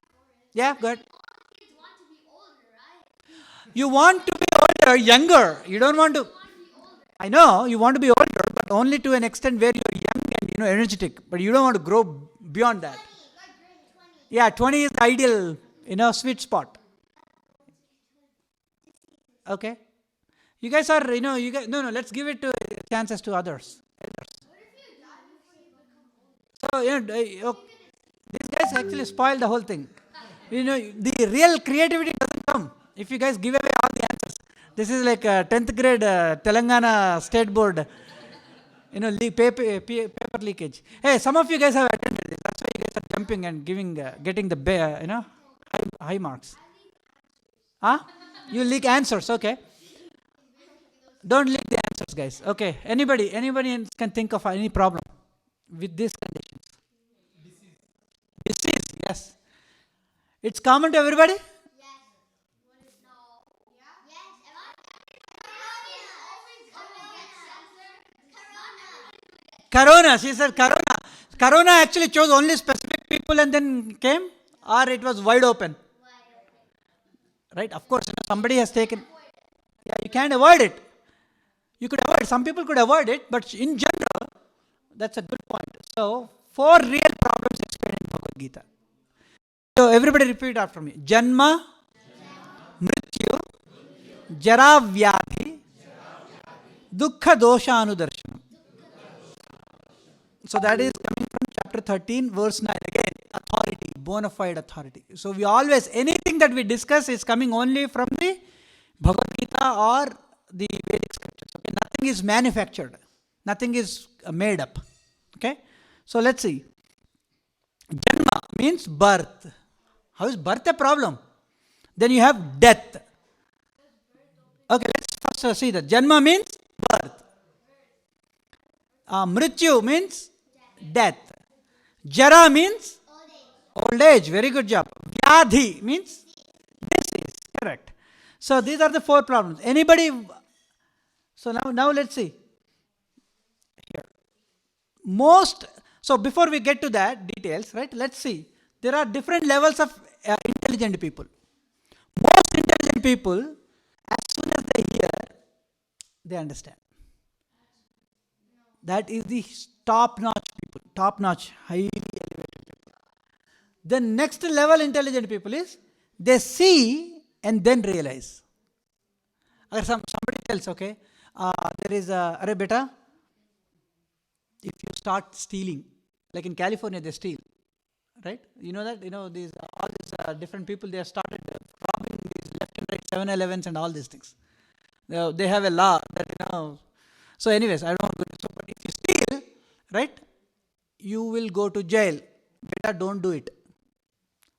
Yeah, good. Kids want to be older, right? You want to be older, younger. You don't want to. Want to be older. I know you want to be older, but only to an extent where you're young and energetic. But you don't want to grow beyond that. Like you're 20. Yeah, 20 is the ideal, sweet spot. Okay. You guys are, you guys, no, let's give it to chances to others. What if you die before you become older? So, these guys actually spoil the whole thing. The real creativity doesn't come if you guys give away all the answers. This is like 10th grade Telangana State Board, paper leakage. Hey, some of you guys have attended this. That's why you guys are jumping and getting the, high marks. Huh? You leak answers, okay. Don't leak the answers, guys. Okay. Anybody else can think of any problem with these conditions? Disease, yes. It's common to everybody? Yes. What is no? Yeah. Yes. Corona. She said corona. Corona actually chose only specific people and then came, or it was wide open. Right? Of course, somebody has taken. Yeah, you can't avoid it. You could avoid. Some people could avoid it, but in general, that's a good point. So, 4 real problems explained in Bhagavad Gita. So, everybody repeat after me. Janma, Mrityu, Jara Vyadhi, Dukkha Dosha Anudarshanam. So, that is coming from chapter 13, verse 9. Again, authority, bona fide authority. So, we always, anything that we discuss is coming only from the Bhagavad Gita or the Vedic scriptures. Okay, nothing is manufactured, nothing is made up. Okay, so let's see. Janma means birth. How is birth a problem? Then you have death. Okay, let's first see that. Janma means birth. Mrityu means death. Jara means old age. Very good job. Vyadhi means disease. Correct. So these are the 4 problems. Anybody? So now let's see. Here. So before we get to that details, right? Let's see. There are different levels of intelligent people. Most intelligent people, as soon as they hear, they understand. That is the top-notch people, top-notch, highly elevated people. The next level intelligent people is they see and then realize. Somebody tells, okay, there is a beta, if you start stealing, like in California they steal, right? You know that, these all these different people, they have started robbing these left and right 7-Elevens and all these things. They have a law that, so anyways, I don't want to do so, but if you steal, right, you will go to jail. Beta, don't do it.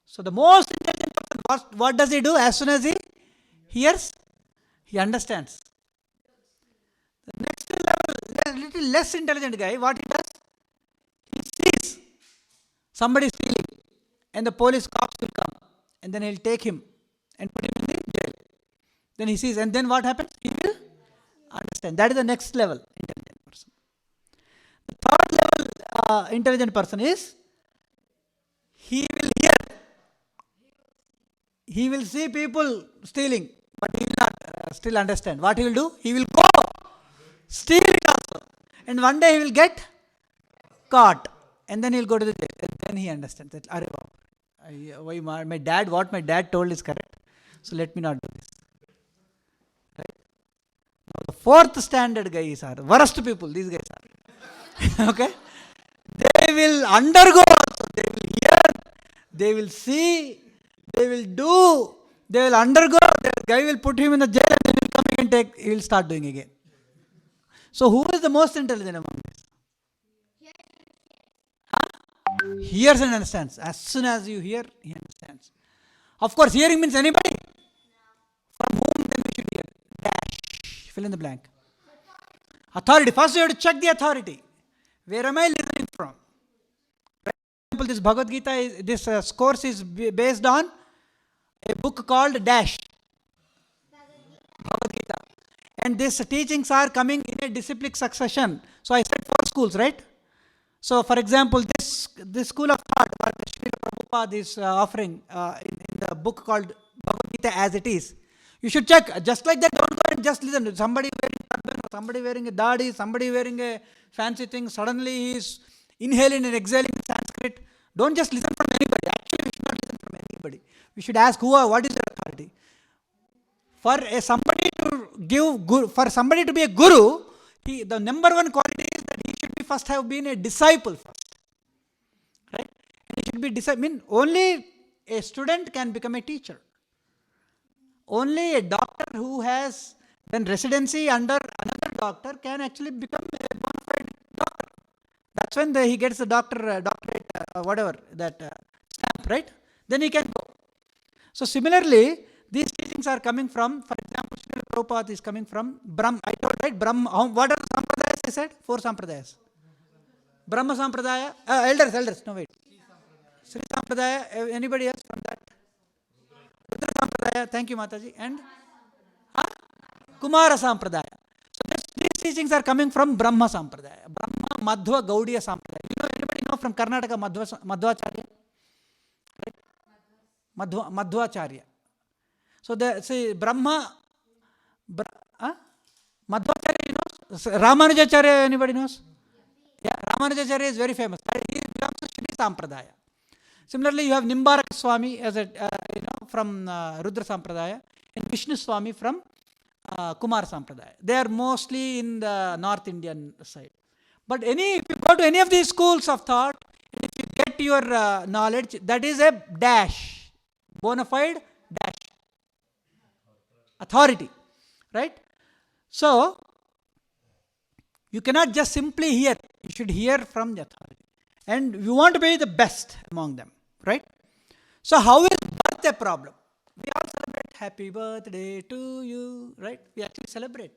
So the most intelligent person, what does he do? As soon as he hears, he understands. The next level, little less intelligent guy, what he does? He sees somebody stealing, and the police cops will come, and then he'll take him and put him in the jail. Then he sees, and then what happens? He will understand. That is the next level intelligent person. The third level intelligent person is, he will hear. He will see people stealing, but he will not still understand. What he will do? He will go steal it also. And one day he will get caught. And then he will go to the jail. And then he understands that, what my dad told is correct. So let me not do this. Right? Now the 4th standard guys are worst people. These guys are. Okay? They will undergo also. They will hear. They will see. They will do. They will undergo. The guy will put him in the jail and he will come and he will start doing again. So who is the most intelligent among this? Hears and understands. As soon as you hear, he understands. Of course, hearing means anybody. From whom then we should hear? Dash. Fill in the blank. Authority. First you have to check the authority. Where am I listening from? For example, this Bhagavad Gita is, this course is based on a book called Dash. Bhagavad Gita. And these teachings are coming in a disciplic succession. So I said 4 schools, right? So for example, this school of thought, what Srila Prabhupada is offering in the book called Bhagavad Gita as it is. You should check. Just like that, don't go and just listen to somebody wearing turban, somebody wearing a dadi, somebody wearing a fancy thing. Suddenly he is inhaling and exhaling in Sanskrit. Don't just listen from anybody. Actually, we should not listen from anybody. We should ask what is your authority. For somebody to give for somebody to be a guru, the number one quality is that he should be first have been a disciple first, right? And he should be disciple. Mean only a student can become a teacher. Only a doctor who has done residency under another doctor can actually become a bona fide doctor. That's when he gets the doctorate, whatever that stamp, right? Then he can go. So similarly, these teachings are coming from, for example, Srila Prabhupada is coming from Brahma. I told, right? Brahma. What are the sampradayas? I said 4 sampradayas. Brahma sampradaya. Elders. No, wait. Sri sampradaya. Anybody else from that? Rudra sampradaya. Thank you, Mataji. And Kumara sampradaya. So these teachings are coming from Brahma sampradaya. Brahma Madhva Gaudiya sampradaya. Anybody know from Karnataka Madhvacharya? Right? Madhvacharya. So Brahma, Madhvacharya, you know? Ramanujacharya, anybody knows? Yeah, Ramanujacharya is very famous. He belongs to Shri Sampradaya. Similarly, you have Nimbaraka Swami as from Rudra Sampradaya, and Vishnu Swami from Kumar Sampradaya. They are mostly in the North Indian side. But if you go to any of these schools of thought, and if you get your knowledge, that is a dash, bona fide dash. Authority, right? So, you cannot just simply hear. You should hear from the authority. And you want to be the best among them, right? So, how is birth a problem? We all celebrate happy birthday to you, right? We actually celebrate.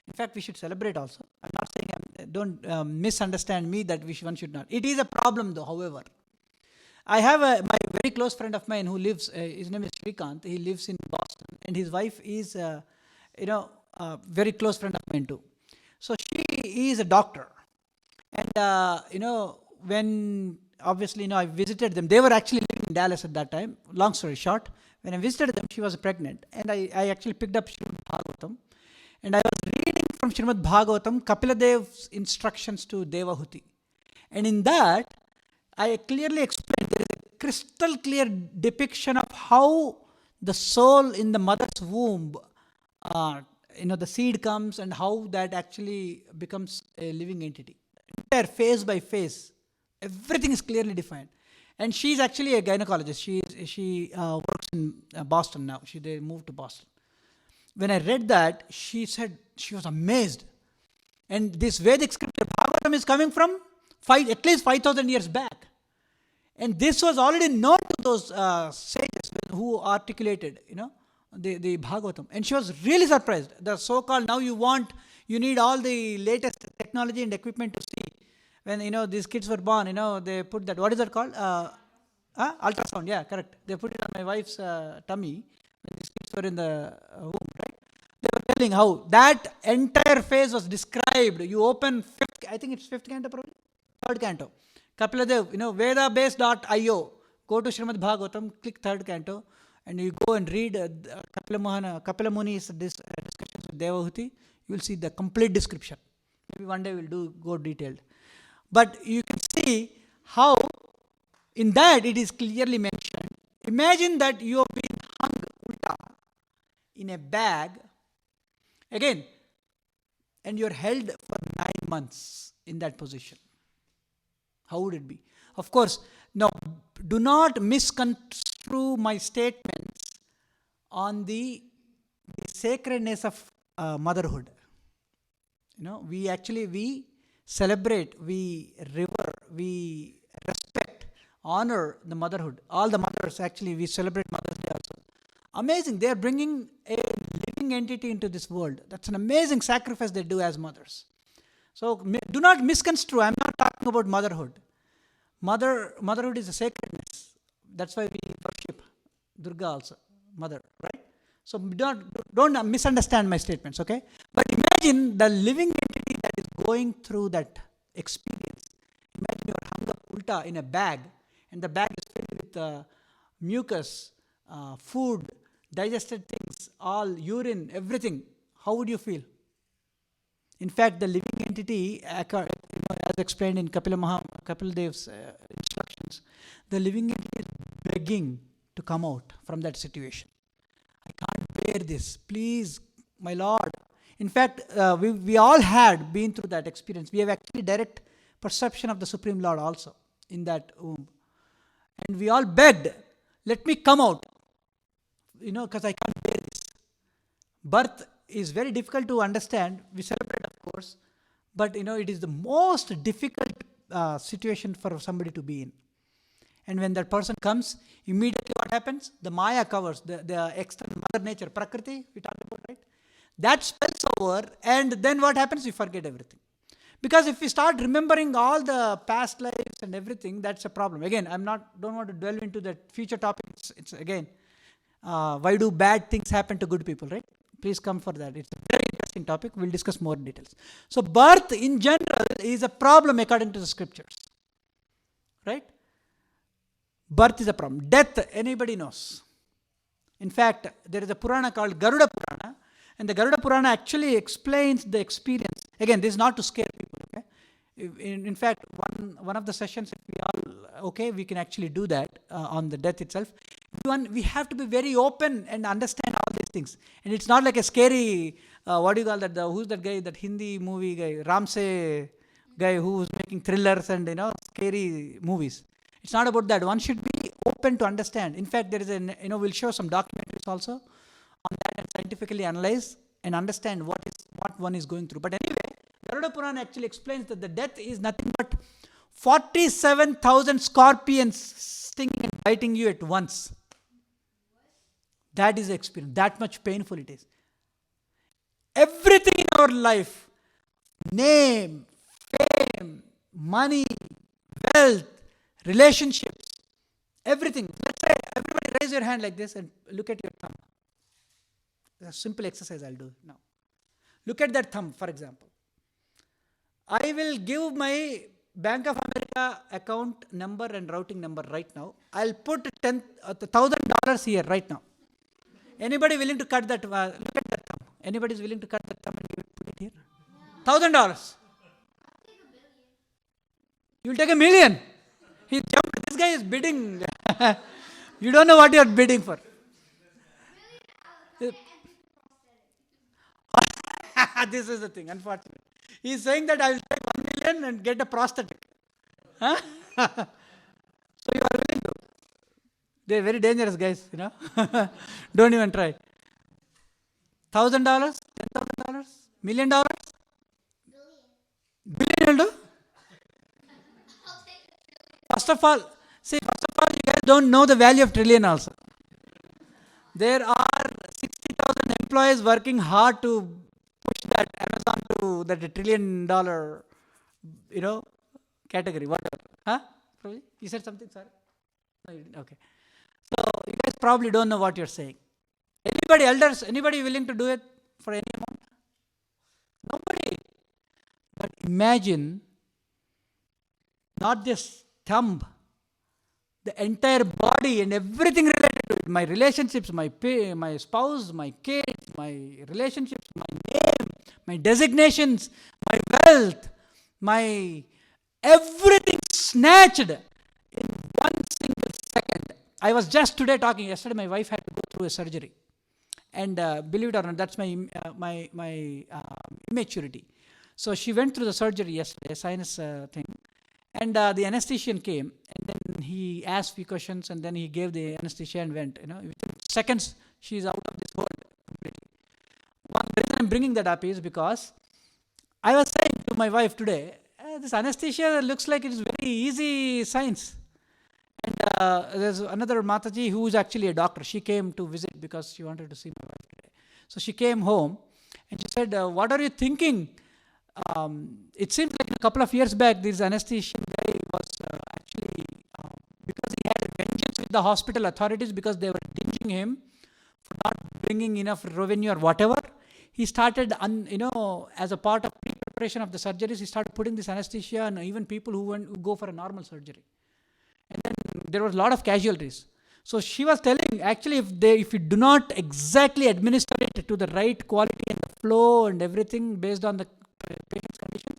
In fact, we should celebrate also. I'm not saying, don't misunderstand me that one should not. It is a problem though, however. I have my very close friend of mine who lives, his name is Shrikant, he lives in Boston, and his wife is, very close friend of mine too. So she is a doctor. And, when, obviously, I visited them, they were actually living in Dallas at that time, long story short. When I visited them, she was pregnant, and I actually picked up Srimad Bhagavatam, and I was reading from Srimad Bhagavatam, Kapila Dev's instructions to Devahuti. And in that, I clearly explained there is a crystal clear depiction of how the soul in the mother's womb, the seed comes and how that actually becomes a living entity. Entire phase by phase, everything is clearly defined. And she is actually a gynecologist. She works in Boston now. They moved to Boston. When I read that, she said she was amazed. And this Vedic scripture, Bhagavatam, is coming from at least 5,000 years back. And this was already known to those sages who articulated, the Bhagavatam. And she was really surprised. The so-called, now you need all the latest technology and equipment to see. When, these kids were born, they put that, what is that called? Ultrasound, yeah, correct. They put it on my wife's tummy when these kids were in the womb, right? They were telling how that entire phase was described. You open fifth canto, probably? Third canto. Kapila Dev, vedabase.io. Go to Srimad Bhagavatam, click third canto, and you go and read Kapila Muni's discussions with Devahuti. You will see the complete description. Maybe one day we'll go detailed. But you can see how in that it is clearly mentioned. Imagine that you have been hung ulta in a bag, again, and you're held for 9 months in that position. How would it be? Of course, now do not misconstrue my statements on the sacredness of motherhood. We celebrate, we revere, we respect honor the motherhood. All the mothers, actually, we celebrate Mother's Day also. Amazing. They are bringing a living entity into this world. That's an amazing sacrifice they do as mothers. So do not misconstrue. I'm not talking about motherhood. Motherhood is a sacredness. That's why we worship Durga also, mother, right? So don't misunderstand my statements, okay? But imagine the living entity that is going through that experience. Imagine you are hung up ulta in a bag, and the bag is filled with mucus, food, digested things, all urine, everything. How would you feel? In fact, the living entity, as explained in Kapil Dev's instructions, the living entity is begging to come out from that situation. I can't bear this. Please, my Lord. In fact, we all had been through that experience. We have actually direct perception of the Supreme Lord also in that womb. And we all begged, let me come out, because I can't bear this. Birth is very difficult to understand. We celebrate, of course, but it is the most difficult situation for somebody to be in. And when that person comes, immediately what happens? The Maya covers, the external mother nature, Prakriti, we talked about, right? That spills over, and then what happens? We forget everything. Because if we start remembering all the past lives and everything, that's a problem. Again, don't want to delve into that future topic. It's again, why do bad things happen to good people, right? Please come for that. It's a very interesting topic. We'll discuss more in details. So birth in general is a problem according to the scriptures, right? Birth is a problem. Death, anybody knows. In fact, there is a Purana called Garuda Purana, and the Garuda Purana actually explains the experience. Again, this is not to scare people, okay? In fact, one of the sessions, if we all, we can actually do that on the death itself. We have to be very open and understand all these things. And it's not like a scary, what do you call that, who's that guy, that Hindi movie guy, Ramsey guy who's making thrillers and, scary movies. It's not about that. One should be open to understand. In fact, there is we'll show some documentaries also on that and scientifically analyze and understand what one is going through. But anyway, Garuda Purana actually explains that the death is nothing but 47,000 scorpions stinging and biting you at once. That is the experience. That much painful it is. Everything in our life, name, fame, money, wealth, relationships, everything. Let's say everybody raise your hand like this and look at your thumb. It's a simple exercise I'll do now. Look at that thumb, for example. I will give my Bank of America account number and routing number right now. I'll put $1,000 here right now. Anybody willing to cut that? Look at that thumb. Anybody is willing to cut that thumb and put it here? $1,000. You'll take $1 million. He jumped. This guy is bidding. You don't know what you're bidding for. This is the thing, unfortunately. He's saying that I will take $1 million and get a prosthetic. Huh? So you are willing to. They're very dangerous guys, Don't even try. $1,000? $10,000? $1 million? Billion will do? First of all, you guys don't know the value of trillion also. There are 60,000 employees working hard to push that Amazon to that $1 trillion, category, whatever. Huh? Probably? You said something, sorry? No, you didn't. Okay. So you guys probably don't know what you're saying. Anybody willing to do it for any amount? Nobody. But imagine not just thumb, the entire body and everything related to it. My relationships, my spouse, my kids, my relationships, my name, my designations, my wealth, my everything snatched in one single second. I was just today talking. Yesterday, my wife had to go through a surgery, and believe it or not, that's my immaturity. So she went through the surgery yesterday, sinus thing, and the anesthetician came, and then he asked few questions, and then he gave the anesthesia and went. Within seconds, she's out of this world completely. One reason I'm bringing that up is because I was saying to my wife today, this anesthesia looks like it is very easy science. there's another Mataji who is actually a doctor. She came to visit because she wanted to see my wife today. So she came home and she said, what are you thinking? It seems like a couple of years back, this anesthesian guy was actually, because he had a vengeance with the hospital authorities because they were dinging him for not bringing enough revenue or whatever. He started, as a part of pre-preparation of the surgeries, he started putting this anesthesia on even people who go for a normal surgery. And then there was a lot of casualties. So she was telling, actually, if you do not exactly administer it to the right quality and the flow and everything based on the patient's condition,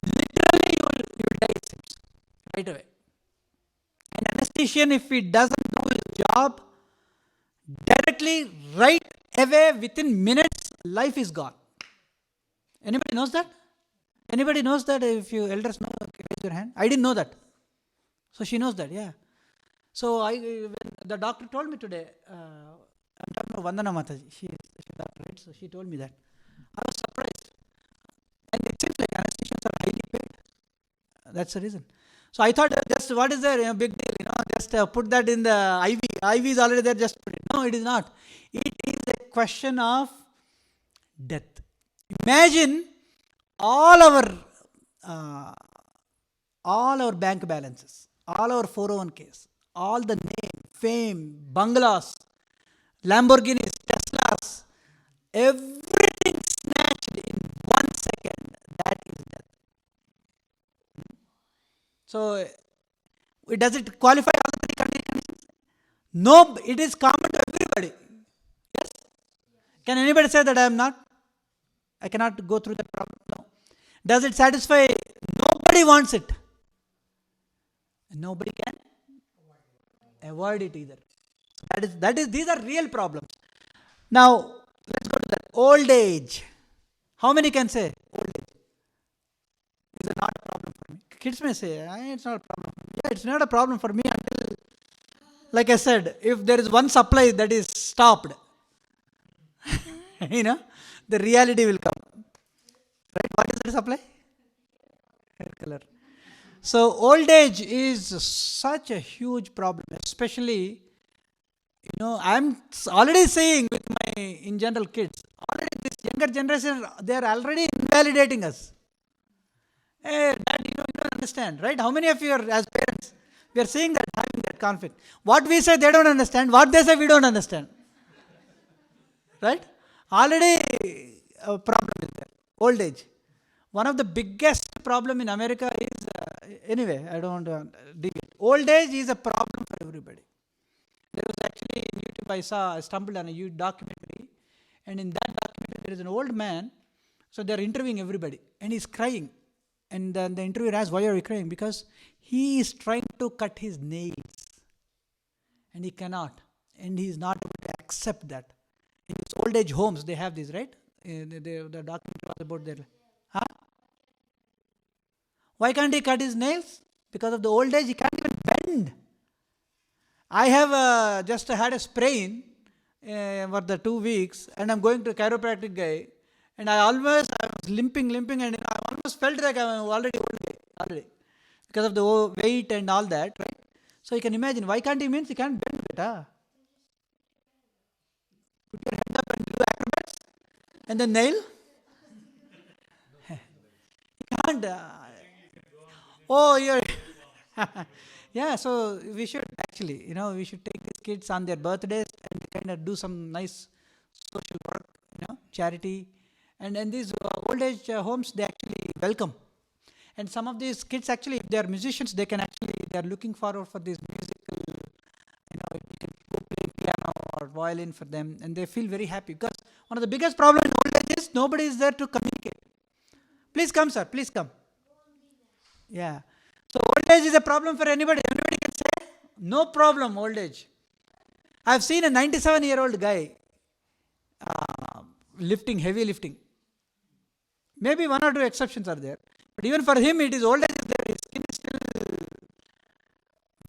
literally you will die, it seems, right away. An anesthesian, if he doesn't do his job, directly, right away, within minutes, life is gone. Anybody knows that? Anybody knows that? If you elders know, raise your hand. I didn't know that. So she knows that, yeah. So when the doctor told me today, I'm talking about Vandana Mataji. She is a doctor, right? So she told me that. I was surprised. And it seems like anesthesians are highly paid. That's the reason. So I thought, just what is there? Big deal, just put that in the IV. IV is already there, just put it. No, it is not. It is a question of death. Imagine all our bank balances, all our 401ks, all the name, fame, bungalows, Lamborghinis, Teslas, everything snatched in 1 second. That is death. So, does it qualify all the three conditions? No, it is common to everybody. Yes? Can anybody say that I cannot go through that problem? No. Does it satisfy? Nobody wants it. Nobody can avoid it either. These are real problems. Now, let's go to that. Old age. How many can say old age is not a problem for me? Kids may say, it's not a problem. Yeah, it's not a problem for me until, like I said, if there is one supply that is stopped, the reality will come. Right? What is the supply? Hair color. So old age is such a huge problem, especially, I'm already seeing with my, in general, kids, already this younger generation, they are already invalidating us. Hey, Dad, you don't understand, right? How many of you are, as parents, we are seeing that, having that conflict. What we say, they don't understand. What they say, we don't understand. Right? Already a problem is there. Old age. One of the biggest problem in America is, anyway, I don't want to deviate. Old age is a problem for everybody. There was actually in YouTube, I stumbled on a documentary, and in that documentary, there is an old man. So they're interviewing everybody, and he's crying. And then the interviewer asks, why are you crying? Because he is trying to cut his nails, and he cannot. And he is not able to accept that. In these old age homes, they have this, right? The documentary was about their. Huh? Why can't he cut his nails? Because of the old age, he can't even bend. I have just had a sprain for the 2 weeks, and I'm going to a chiropractic guy, and I was limping, and I almost felt like I'm already old guy, already, because of the weight and all that, right? So you can imagine, why can't he? Means he can't bend it, huh? Put your head up and do acrobats, and then nail. You can't. Oh, you're. Yeah, so we should actually, we should take these kids on their birthdays and kind of do some nice social work, charity. And these old age homes, they actually welcome. And some of these kids actually, if they are musicians, they are looking forward for this musical, you can go play piano or violin for them, and they feel very happy. Because one of the biggest problems in old age is nobody is there to communicate. Please come, sir, please come. Yeah. So old age is a problem for anybody. Anybody can say, no problem, old age. I've seen a 97-year-old guy heavy lifting. Maybe 1 or 2 exceptions are there. But even for him, it is old age is there. His skin is still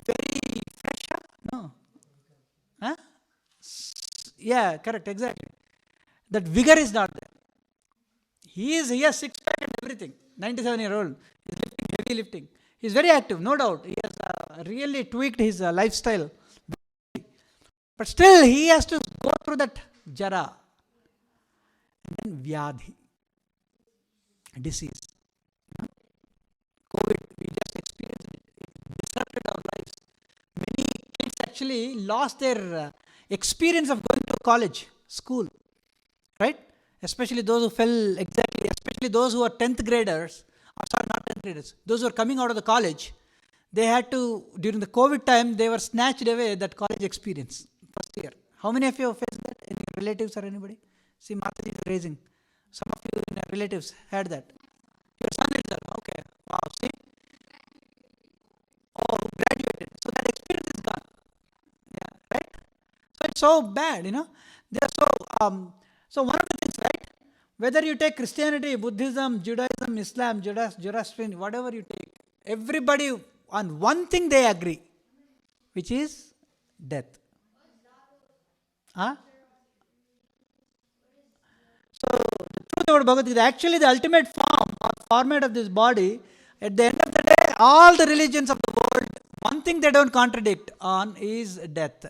very fresh. No. Huh? Yeah, correct, exactly. That vigor is not there. He has six-pack and everything. 97-year-old. He's lifting, heavy lifting. He's very active, no doubt. He has really tweaked his lifestyle. But still, he has to go through that jara. And then vyadhi, disease. COVID, we just experienced it. It disrupted our lives. Many kids actually lost their experience of going to college, school, right? Especially those who fell exactly, especially those who are 10th graders, or sorry, not 10th graders, those who are coming out of the college, they had to, during the COVID time, they were snatched away that college experience, first year. How many of you have faced that? Any relatives or anybody? See, Mataji is raising. Some of you in your relatives had that. Your son is there. Okay. Wow. See? Oh, graduated. So that experience is gone. Yeah. Right? So it's so bad, They are so one of the things, right? Whether you take Christianity, Buddhism, Judaism, Islam, Zoroastrian, whatever you take, everybody on one thing they agree, which is death. Huh? So, the truth about Bhagavad Gita, actually the ultimate form or format of this body, at the end of the day, all the religions of the world, one thing they don't contradict on is death.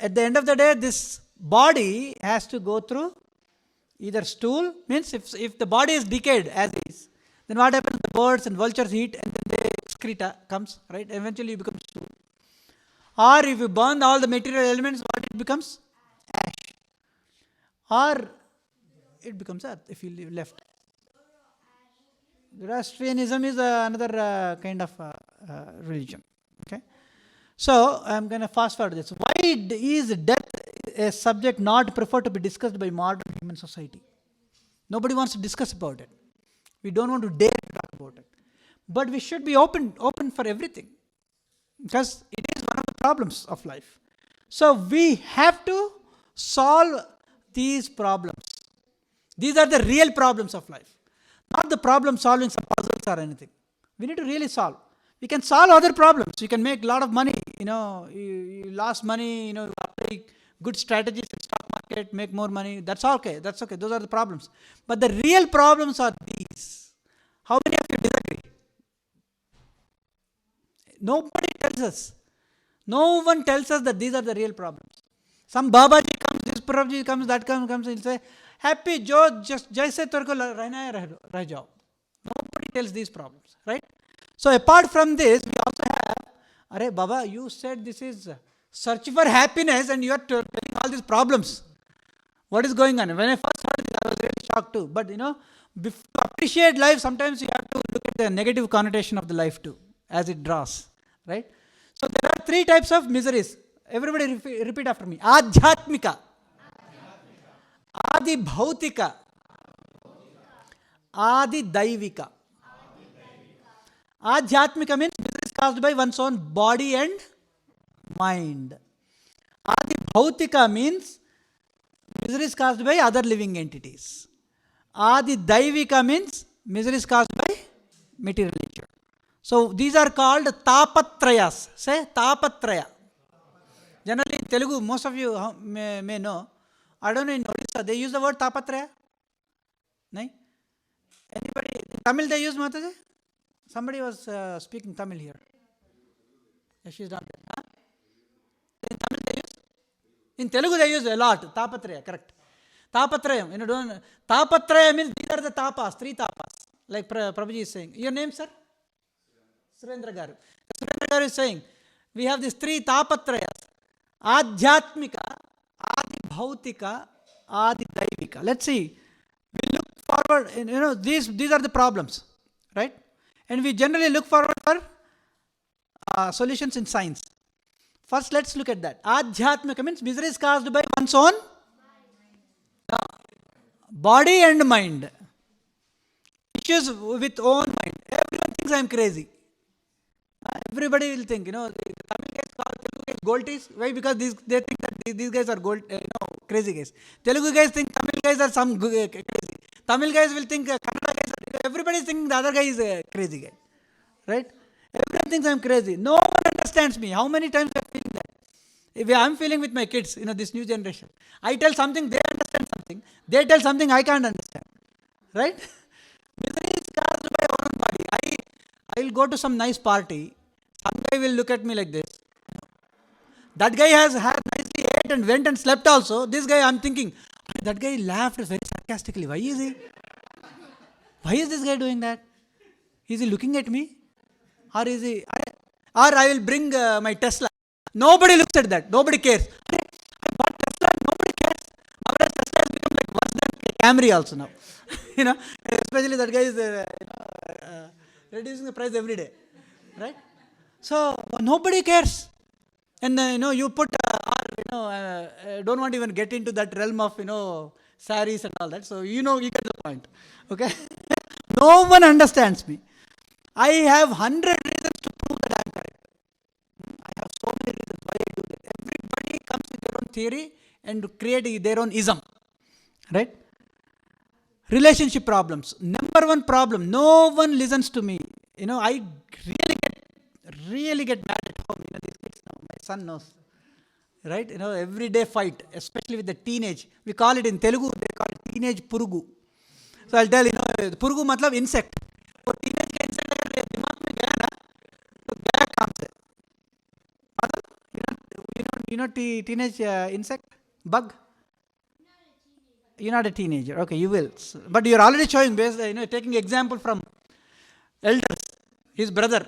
At the end of the day, this body has to go through either stool, means if the body is decayed as is, then what happens? The birds and vultures eat and then the excreta comes, right? Eventually it becomes stool. Or if you burn all the material elements, what it becomes? Ash. Or it becomes earth if you leave left. Zoroastrianism is another kind of religion. Okay. So I'm going to fast forward this. Why is death a subject not preferred to be discussed by modern human society? Nobody wants to discuss about it. We don't want to dare to talk about it. But we should be open for everything, because it is one of the problems of life. So we have to solve these problems. These are the real problems of life, not the problem solving some puzzles or anything. We need to really solve. We can solve other problems. You can make a lot of money. You lost money. Apply good strategies in stock market, make more money. That's okay. That's okay. Those are the problems. But the real problems are these. How many of you disagree? Nobody tells us. No one tells us that these are the real problems. Some Babaji comes, this Prabhuji comes, that comes, he'll say, happy Jo, just jaise torko rehna hai reh jao. Nobody tells these problems, right? So apart from this, we also have, Arey Baba, you said this is search for happiness and you are telling all these problems. What is going on? When I first heard this, I was really shocked too. But to appreciate life, sometimes you have to look at the negative connotation of the life too, as it draws, right? So there are three types of miseries. Everybody repeat after me. Adhyatmika, Adi Bhautika, Adi Daivika. Adhyatmika means misery is caused by one's own body and mind. Adi Bhautika means misery is caused by other living entities. Adi Daivika means misery is caused by material nature. So these are called tapatrayas. Say tapatraya. Generally in Telugu, most of you may know. I don't know in Odisha, they use the word tapatraya? No? Anybody? In Tamil they use Mataji? Somebody was speaking Tamil here. Yeah, she's not there. Huh? In Tamil they use? In Telugu they use a lot. Tapatraya, correct. Tapatrayam. Tapatraya means these are the tapas, three tapas. Like Prabhuji is saying. Your name, sir? Surendra Garu. Surendra Garu is saying, we have these three tapatrayas. Adhyatmika, Adi Bhautika, Adi Daivika. Let's see. We look forward, these are the problems, right? And we generally look forward for solutions in science. First, let's look at that. Adhyatmika means misery is caused by one's own body and mind. Issues with own mind. Everyone thinks I am crazy. Everybody will think, the Tamil guys call Telugu guys gold tees. Why? Because they think that these guys are crazy guys. Telugu guys think Tamil guys are some crazy. Tamil guys will think Kannada guys are, everybody is thinking the other guy is a crazy guy. Right? Everyone thinks I'm crazy. No one understands me. How many times I'm feeling that? If I'm feeling with my kids, this new generation. I tell something, they understand something. They tell something I can't understand. Right? Misery is caused by our own body. I will go to some nice party. Some guy will look at me like this. That guy has nicely ate and went and slept also. This guy, I'm thinking, that guy laughed very sarcastically. Why is he? Why is this guy doing that? Is he looking at me? Or is he? Or I will bring my Tesla. Nobody looks at that. Nobody cares. I bought Tesla. Nobody cares. Nowadays Tesla has become like worse than Camry also now. Especially that guy is reducing the price every day, right? So nobody cares. And you put don't want to even get into that realm of saris and all that. So you get the point. Okay. No one understands me. I have 100 reasons to prove that I am correct. I have so many reasons why I do that. Everybody comes with their own theory and create their own ism, right? Relationship problems. Number one problem. No one listens to me. I really get mad at home. These kids now. My son knows, right? Everyday fight, especially with the teenage. We call it in Telugu. They call it teenage purugu. So I'll tell purugu matlab insect. वो teenage का insect अगर दिमाग में गया ना तो गया काम से मतलब teenage insect bug. You're not a teenager. Okay, you will. But you're already showing based, taking example from elders, his brother.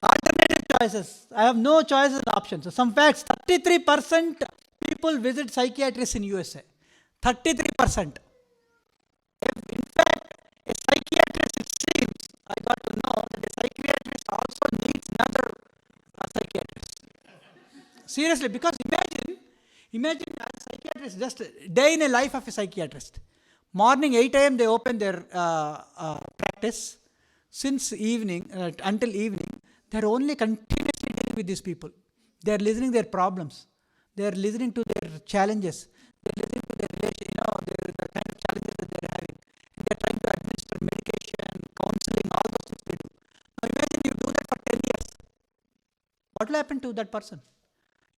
Alternative choices. I have no choices options. So some facts, 33% people visit psychiatrists in USA. 33%. In fact, a psychiatrist, it seems, I got to know that a psychiatrist also needs another psychiatrist. Seriously, because imagine a psychiatrist, just a day in a life of a psychiatrist. Morning 8 a.m. they open their practice. Since evening, until evening, they are only continuously dealing with these people. They are listening their problems. They are listening to their challenges. They are listening to their the kind of challenges that they are having. And they are trying to administer medication, counseling, all those things they do. Now imagine you do that for 10 years. What will happen to that person?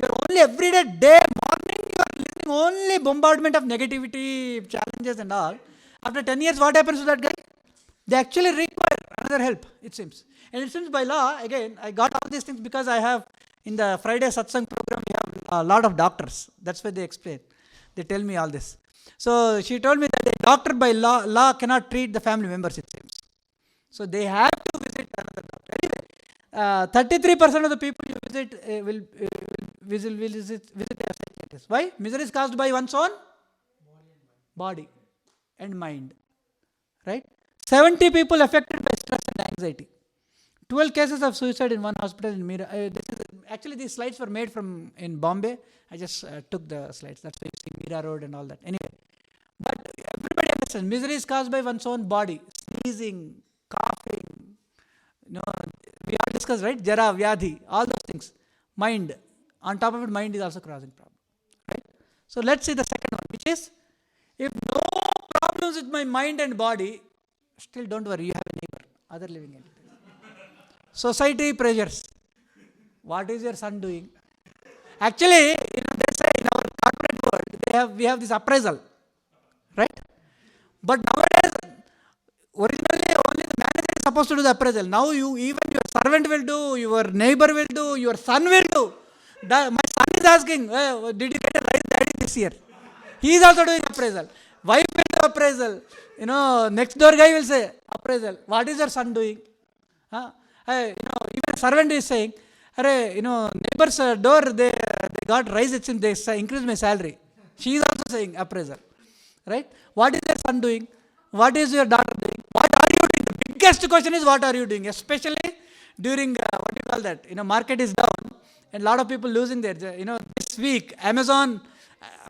You are only everyday morning, you are listening only bombardment of negativity, challenges and all. After 10 years, what happens to that guy? They actually require another help, it seems. And it seems by law, again, I got all these things because I have, in the Friday Satsang program, we have a lot of doctors. That's why they explain. They tell me all this. So she told me that a doctor by law cannot treat the family members, it seems. So they have to visit another doctor. Anyway, 33% of the people you visit will visit a psychiatrist. Why? Misery is caused by one's own body and mind. Right? 70 people affected by stress and anxiety. 12 cases of suicide in one hospital in Mira. Actually, these slides were made in Bombay. I just took the slides. That's why you see Mira Road and all that. Anyway, but everybody understands. Misery is caused by one's own body. Sneezing, coughing. We all discussed, right? Jara, Vyadhi, all those things. Mind. On top of it, mind is also causing problem. Right? So let's see the second one, which is, if no problems with my mind and body, still don't worry, you have a neighbor, other living entities. Society pressures. What is your son doing? Actually, they say in our corporate world, we have this appraisal, right? But nowadays, originally only the manager is supposed to do the appraisal. Now even your servant will do, your neighbor will do, your son will do. My son is asking, did you get a rise daddy this year? He is also doing appraisal. Wife will do appraisal. Next door guy will say, appraisal. What is your son doing? Even servant is saying, neighbor's door, they got rise, they increased my salary. She is also saying appraisal. Right? What is your son doing? What is your daughter doing? What are you doing? The biggest question is, what are you doing? Especially during, what do you call that? Market is down and a lot of people losing their, this week, Amazon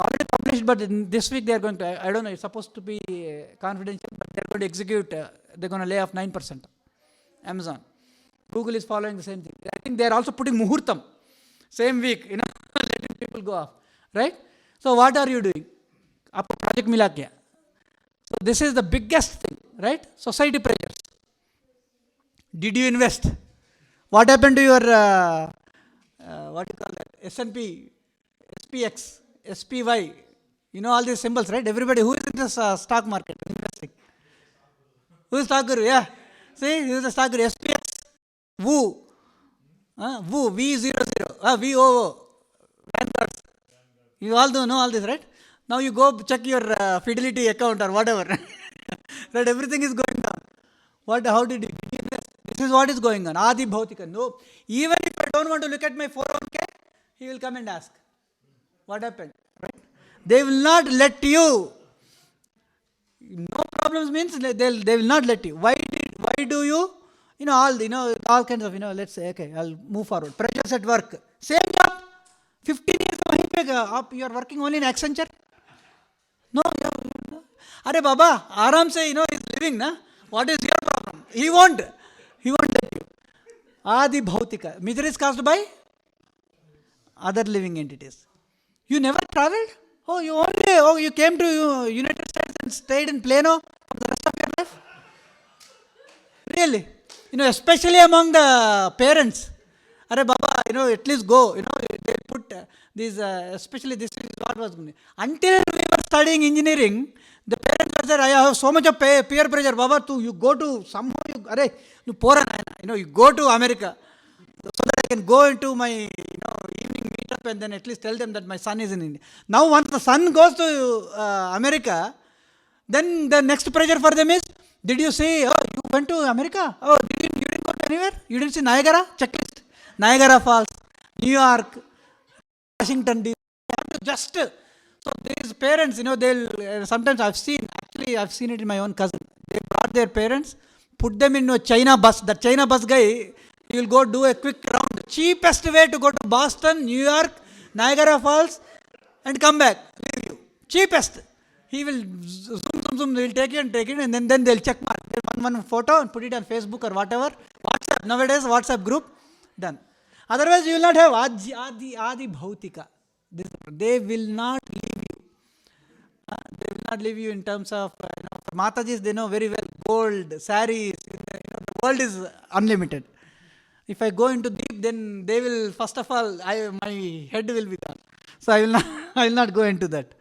already published, but this week they are going to, I don't know, it's supposed to be confidential, but they're going to execute, they're going to lay off 9%. Amazon. Google is following the same thing. I think they are also putting muhurtam. Same week, letting people go off. Right? So what are you doing? Aapko project mila kya? So this is the biggest thing, right? Society pressures. Did you invest? What happened to your, what do you call that? S&P, SPX, SPY. All these symbols, right? Everybody who is in this stock market investing. Who is stock guru? Yeah. See, this is the stock grade. SPX, WOO, WOO, V00, VOO, Vanguards. You all do know all this, right? Now you go check your Fidelity account or whatever. Right, everything is going down. How did you guess? This is what is going on. Adi Bhautika. No, even if I don't want to look at my 401k, he will come and ask, what happened? Right? They will not let you. No problems means they will not let you. Why do you? All kinds of, let's say, okay, I'll move forward. Pressures at work. Same job. 15 years वहीं पे आप you are working only in Accenture. No. अरे बाबा आराम से is living ना. What is your problem? He won't let you. Adi Bhautika. Misery is caused by other living entities. You never traveled? You came to United States and stayed in Plano for the rest of your life? Really? Especially among the parents. Arey Baba, at least go. They put these, especially this is what was going. Until we were studying engineering, the parents were said, I have so much of peer pressure. Baba, you go to somehow, you go to America so that I can go into my evening meetup and then at least tell them that my son is in India. Now once the son goes to America, then the next pressure for them is, did you say, you went to America? You didn't go to anywhere? You didn't see Niagara? Checklist. Niagara Falls, New York, Washington DC. So these parents, they'll, sometimes I've seen it in my own cousin. They brought their parents, put them in a China bus. The China bus guy, he will go do a quick round. Cheapest way to go to Boston, New York, Niagara Falls, and come back. Leave you. Cheapest. He will zoom, he will take it, and then they'll check mark. One photo and put it on Facebook or whatever. WhatsApp, nowadays, WhatsApp group, done. Otherwise, you will not have Adi Bhautika. They will not leave you. They will not leave you in terms of, Matajis, they know very well, gold, saris, the world is unlimited. If I go into deep, then they will, first of all, my head will be gone. So I will not go into that.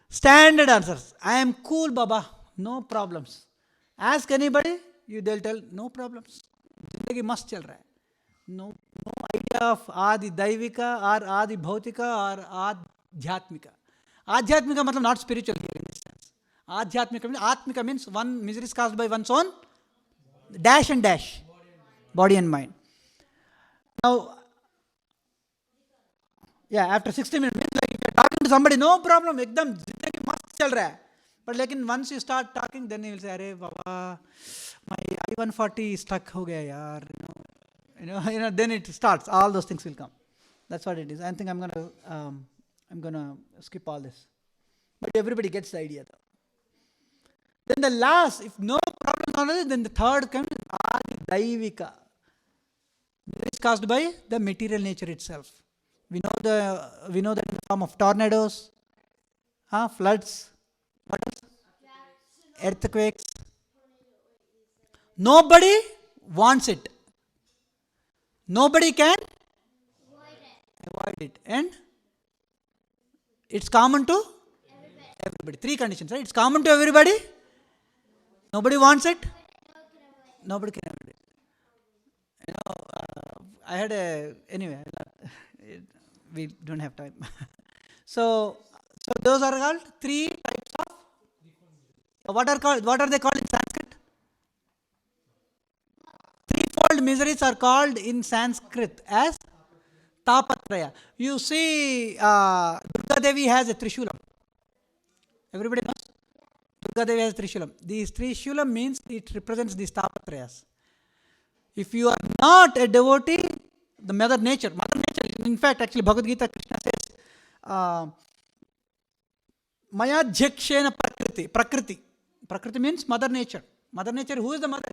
Standard answers. I am cool, Baba. No problems. Ask anybody, they'll tell, no problems. Zindagi mast chal raha hai. No idea of Adi Daivika or Adi Bhautika or Adhyatmika. Adhyatmika means not spiritual here in this sense. Atmika means one misery is caused by one's own dash and dash, body and mind. Now, after 60 minutes, means like if you're talking to somebody, no problem, ekdam zindagi mast chal raha hai. But like once you start talking, then you will say, Arey Baba, my I-140 is stuck ho gaya yaar, then it starts. All those things will come. That's what it is. I think I'm gonna skip all this. But everybody gets the idea though. Then the last, if no problem, then the third comes Adi Daivika. This is caused by the material nature itself. We know that in the form of tornadoes, floods, what else? Earthquakes. Nobody wants it. Nobody can avoid it. And it's common to everybody. 3 conditions, right? It's common to everybody. Nobody wants it. Nobody can avoid it. I had anyway, we don't have time. So those are called 3 types of, what are they called in Sanskrit? Threefold miseries are called in Sanskrit as Tapatraya. You see, Durga Devi has a Trishulam. Everybody knows? Durga Devi has a Trishulam. These Trishulam means it represents these Tapatrayas. If you are not a devotee, the Mother Nature, in fact, actually, Bhagavad Gita, Krishna says, Maya Jhakshena Prakriti. Prakriti means Mother Nature. Mother Nature, who is the mother?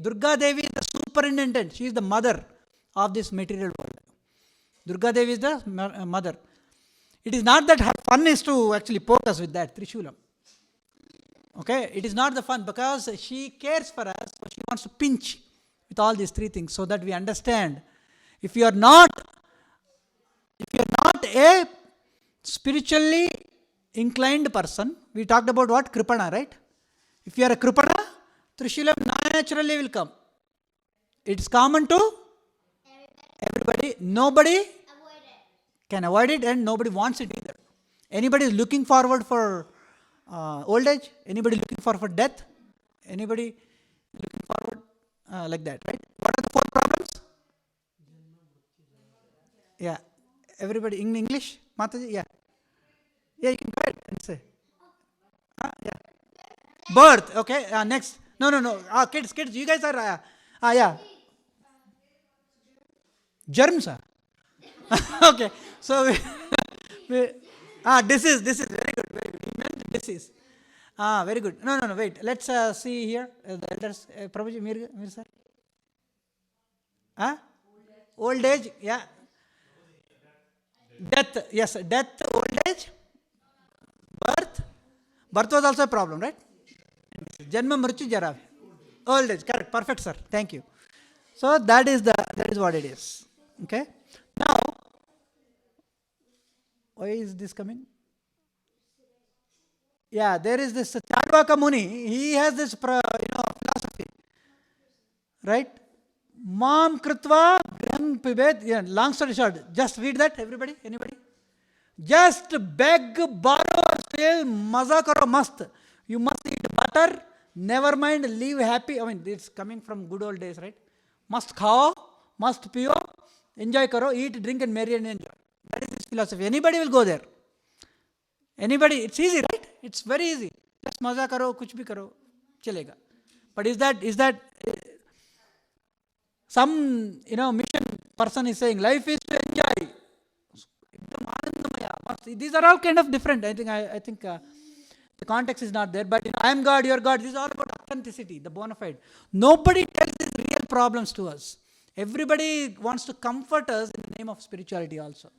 Durga Devi is the superintendent. She is the mother of this material world. Durga Devi is the mother. It is not that her fun is to actually poke us with that Trishulam. Okay, it is not the fun because she cares for us, but she wants to pinch with all these 3 things so that we understand. If you are not a spiritually inclined person, we talked about what? Kripana, right? If you are a Kripana, Trishula naturally will come. It's common to everybody. Nobody Avoid it. can avoid it, and nobody wants it either. Anybody is looking forward for old age? Anybody looking forward for death? Anybody looking forward like that, right? What are the four problems? Yeah. Everybody in English? Mataji? Yeah. Yeah, you can go ahead and say. Yeah. Birth. Okay. Next. No. Kids. You guys are. Yeah. Germs. Okay. So, we, disease. Very good. Very good. He meant disease. Very good. No. Wait. Let's see here. The elders. Prabhuji, Mir sir. Old age. Yeah. Death. Yes. Death, old age, birth. Birth was also a problem, right? Janma, Mrityu, Jara. Old age. Correct. Perfect, sir. Thank you. So that is what it is. Okay. Now, why is this coming? Yeah, there is this Chandvaka Muni. He has this philosophy, right? Mam Kritva Graham Pibet. Yeah, long story short, just read that, everybody. Anybody? Just beg, borrow, or steal, maza karo mast. You must eat butter. Never mind, live happy. I mean, it's coming from good old days, right? Must khao, must pio, enjoy karo, eat, drink, and marry and enjoy. That is his philosophy. Anybody will go there. Anybody, it's easy, right? It's very easy. Just maza karo, kuch bhi karo, chalega. But is that some mission person is saying life is to enjoy? These are all kind of different. I think the context is not there. But I am God, you are God. This is all about authenticity, the bona fide. Nobody tells these real problems to us. Everybody wants to comfort us in the name of spirituality also.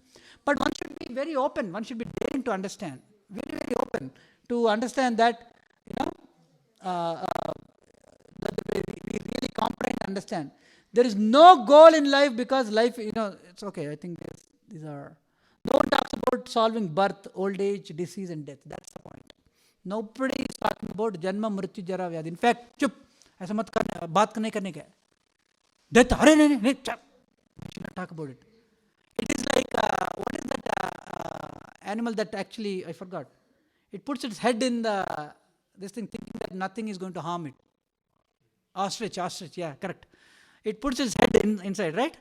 But one should be very open. One should be daring to understand. Very, very open to understand that, that we really comprehend and understand. There is no goal in life because life, it's okay. I think these are. No one talks about solving birth, old age, disease, and death. That's the point. Nobody is talking about janma, mrityu, jara, vyadhi. In fact, chup. ऐसा मत करना, बात नहीं करने का. Death, अरे नहीं, chup. We should not talk about it. It is like what is that animal that actually I forgot. It puts its head in this thing, thinking that nothing is going to harm it. Ostrich, yeah, correct. It puts its head inside, right?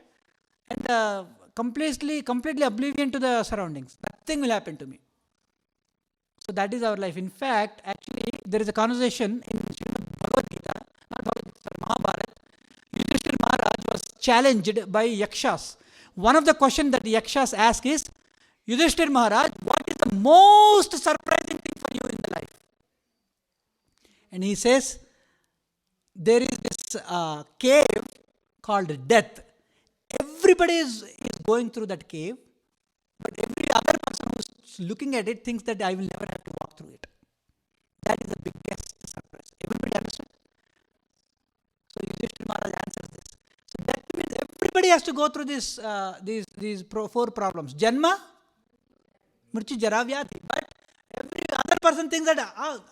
And completely oblivion to the surroundings. Nothing will happen to me. So that is our life. In fact, actually, there is a conversation in Bhagavad Gita, not Bhagavad Gita, Mahabharata. Yudhishthira Maharaj was challenged by Yakshas. One of the questions that the Yakshas ask is, Yudhishthira Maharaj, what is the most surprising thing for you in the life? And he says, there is this cave called death. Everybody is going through that cave, but every other person who's looking at it thinks that I will never have to walk through it. That is the biggest surprise. Everybody understands? So Yudhishthira Maharaj answers this. So that means everybody has to go through these four problems. Janma, Mrityu, Jara, Vyadhi. But every other person thinks that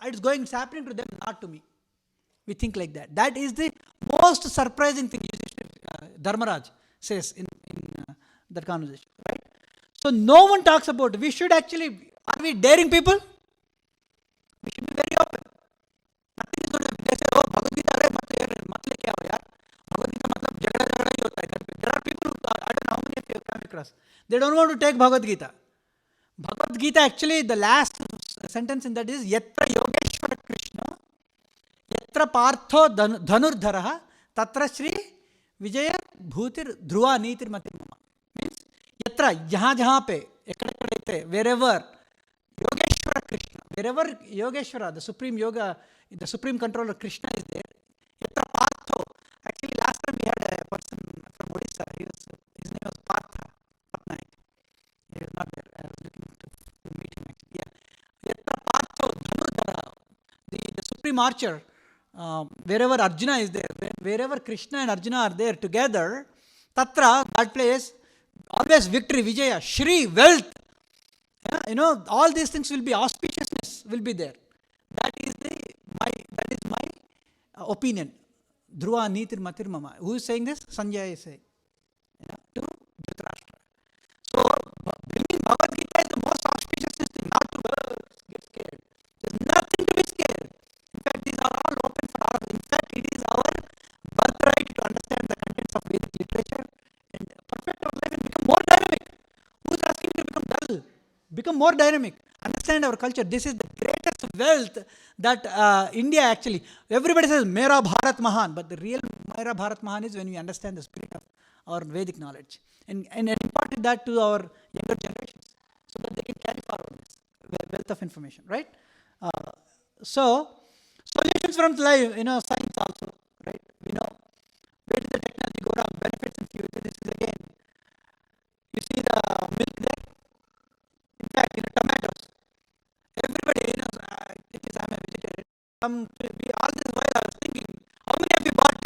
it's happening to them, not to me. We think like that. That is the most surprising thing Dharmaraj says in that conversation, right? So no one talks about it. We should actually, are we daring people? We should be very open. Nothing is going to be, they say, oh, Bhagavad Gita, mat leke aao yaar. Bhagavad Gita matlab jagda hi hota hai. There are people who, I don't know how many of you have come across. They don't want to take Bhagavad Gita. Bhagavad Gita, actually, the last sentence in that is, Yatra Yogeshwara Krishna, Yatra Partho Dhanurdharaha, Tatra Shri Vijaya Bhutir Dhruva Nitir Matir Mama. Means, Yatra, jahan pe, wherever Yogeshwara Krishna, wherever Yogeshwara, the supreme yoga, the supreme controller Krishna is there, Yatra Partho. Actually, last time we had a person from Odisha, his name was Partha Patnaik. He was not there. I was looking to meet him actually. Yeah. Yatra Partho Dhanurdhara, the supreme archer, wherever Arjuna is there, wherever Krishna and Arjuna are there together, Tatra, that place, always victory, Vijaya, Shri, wealth. Yeah, all these things will be, auspiciousness will be there. That is my opinion. Dhruva Nitir Matir Mama. Who is saying this? Sanjay is saying. To Dhritarashtra. So, bringing Bhagavad Gita is the most auspicious thing, not to get scared. There's nothing to be scared. In fact, these are all open for all. In fact, it is our birthright to understand the contents of Vedic literature and perfect our life and become more dynamic. Who is asking you to become dull? Become more dynamic. Understand our culture. This is the greatest wealth that India actually. Everybody says Mera Bharat Mahan, but the real Mera Bharat Mahan is when we understand the spirit of our Vedic knowledge and impart that to our younger generations so that they can carry forward this wealth of information, right? So, solutions from life, science also, right? We know where did the technology go wrong, benefits and future. This is again, you see the milk there. In fact, tomatoes. Everybody, I'm a vegetarian. All this while I was thinking, how many of you bought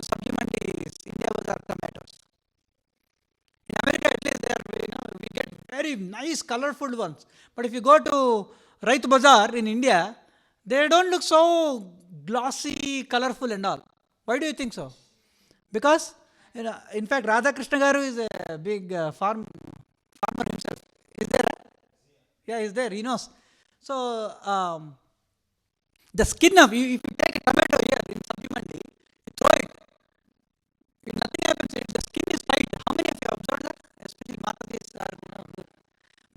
supplements? India was our tomatoes. In America, at least, we get very nice, colorful ones. But if you go to Raitu Bazaar in India, they don't look so glossy, colorful, and all. Why do you think so? Because, in fact, Radha Krishna Garu is a big farmer himself. Is there? Yeah, he's there. He knows. So, the skin of, if you take a tomato here in supplement, you throw it. If nothing happens, the skin is tight. How many of you observed that? Especially Matatis are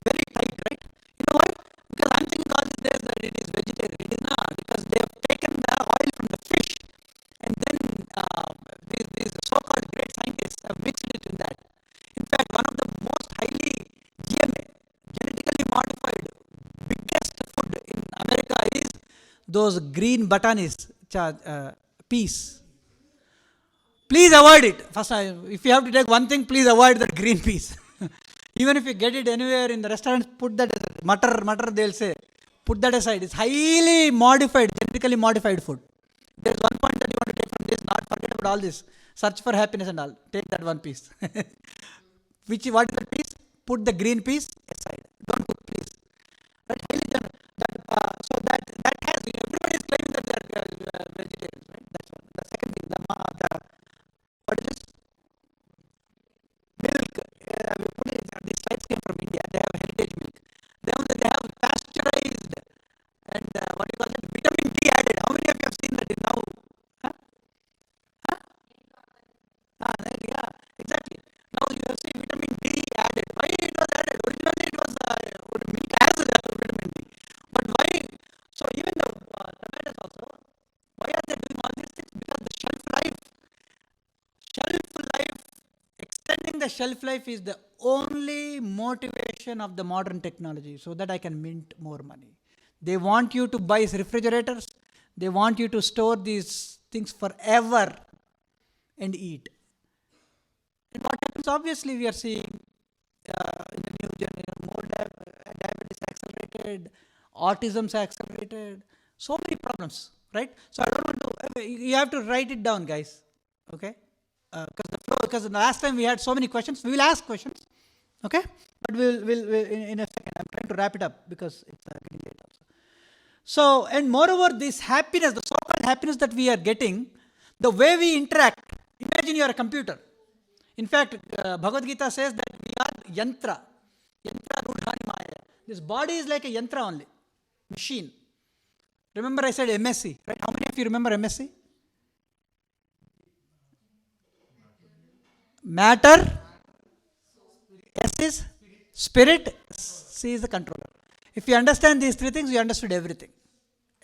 very tight, right? You know why? Because I'm thinking all these days that it is vegetarian. It is not, because they have taken the oil from the fish and then these so-called great scientists have mixed it in that. In fact, one of the most highly GMA, genetically modified, biggest food in America is those green batanis, peas. Please avoid it. First, if you have to take one thing, please avoid that green peas. Even if you get it anywhere in the restaurants, put that aside. Mutter, they'll say. Put that aside. It's highly modified, genetically modified food. There's one point that you want to take from this, not forget about all this. Search for happiness and all. Take that one piece. What is that piece? Put the green piece aside. Don't cook, please. Right? Highly so that has, everybody is claiming that they are vegetarians, right? That's one. The second thing, what is this? Milk. We put it, these slides came from India. They have heritage milk. They have pasteurized and what do you call it? Vitamin D added. How many of you have seen that now? Huh? Yeah, exactly. Now you have seen vitamin D added. Why it was added? Originally it was milk has vitamin D. But why? So even the tomatoes also, why are they doing all these things? Because the extending the shelf life is the only motivation of the modern technology so that I can mint more money. They want you to buy refrigerators. They want you to store these things forever and eat. And what happens? Obviously, we are seeing in the new generation more diabetes accelerated, autism's accelerated, so many problems, right? So I don't want to. You have to write it down, guys. Okay? Because the last time we had so many questions, we will ask questions. Okay? But we'll in a second. I'm trying to wrap it up because it's getting late also. So, and moreover, this happiness, the so-called happiness that we are getting, the way we interact. Imagine you are a computer. In fact, Bhagavad Gita says that we are yantra. Yantra rudhani maya. This body is like a yantra only. Machine. Remember I said MSc, right? How many of you remember MSc? Matter. S is spirit. C is the controller. If you understand these three things, you understood everything.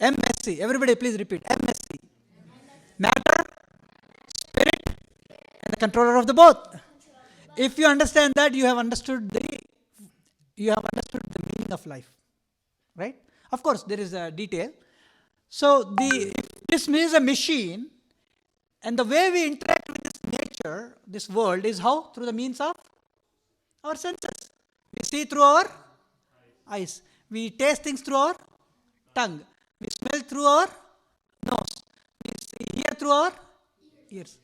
MSc. Everybody please repeat. MSc. Matter, spirit, and the controller of the both. If you understand that, you have understood the meaning of life. Right? Of course, there is a detail. So this is a machine, and the way we interact with this nature, this world, is how? Through the means of our senses. We see through our eyes. We taste things through our tongue. We smell through our nose. We hear through our ears.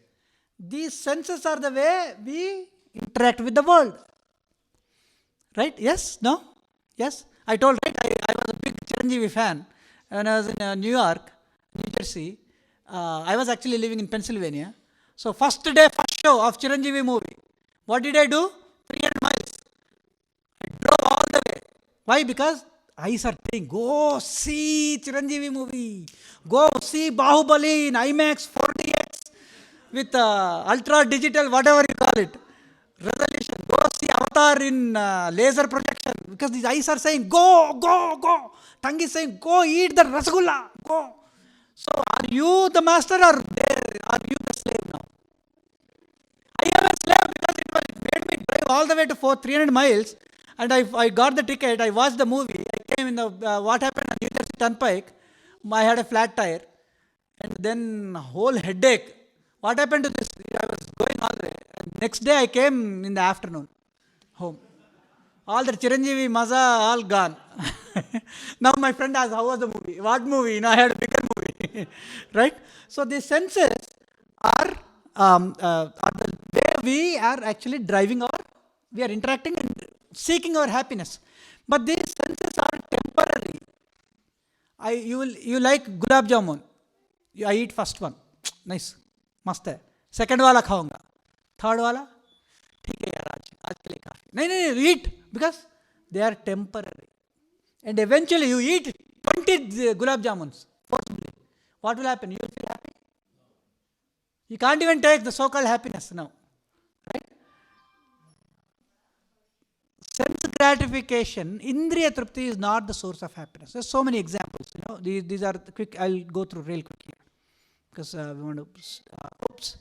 These senses are the way we interact with the world. Right? Yes? No? Yes? I told, right? I was a big Chiranjeevi fan when I was in New York, New Jersey. I was actually living in Pennsylvania. So first day, first show of Chiranjeevi movie. What did I do? 300 miles. I drove all the way. Why? Because eyes are saying, go see Chiranjeevi movie. Go see Bahubali in IMAX 4DX with ultra digital, whatever you call it, resolution. Go see Avatar in laser projection. Because these eyes are saying, go, go, go. Tongue is saying, go eat the rasgulla. Go. So are you the master or are you the slave now? I am a slave because it made me drive all the way to 300 miles, and I got the ticket, I watched the movie, I came in the, what happened on New Jersey Turnpike, I had a flat tire, and then whole headache. What happened to this? I was going all the way. And next day I came in the afternoon, home. All the Chiranjeevi maza all gone. Now my friend asked, how was the movie? What movie? I had a bigger movie. Right? So the senses are the way we are actually driving we are interacting and seeking our happiness. But these senses are temporary. You like gulab jamun. I eat first one. Nice. मस्त है. Second वाला खाऊंगा. Third वाला ठीक है यार आज के लिए काफी. नहीं eat because they are temporary. And eventually you eat 20 gulab jamuns forcibly. What will happen? You will feel happy. You can't even take the so-called happiness now. Right? Sense gratification, Indriya Tripti is not the source of happiness. There's so many examples. These are quick. I'll go through real quick here because we want to. Oops.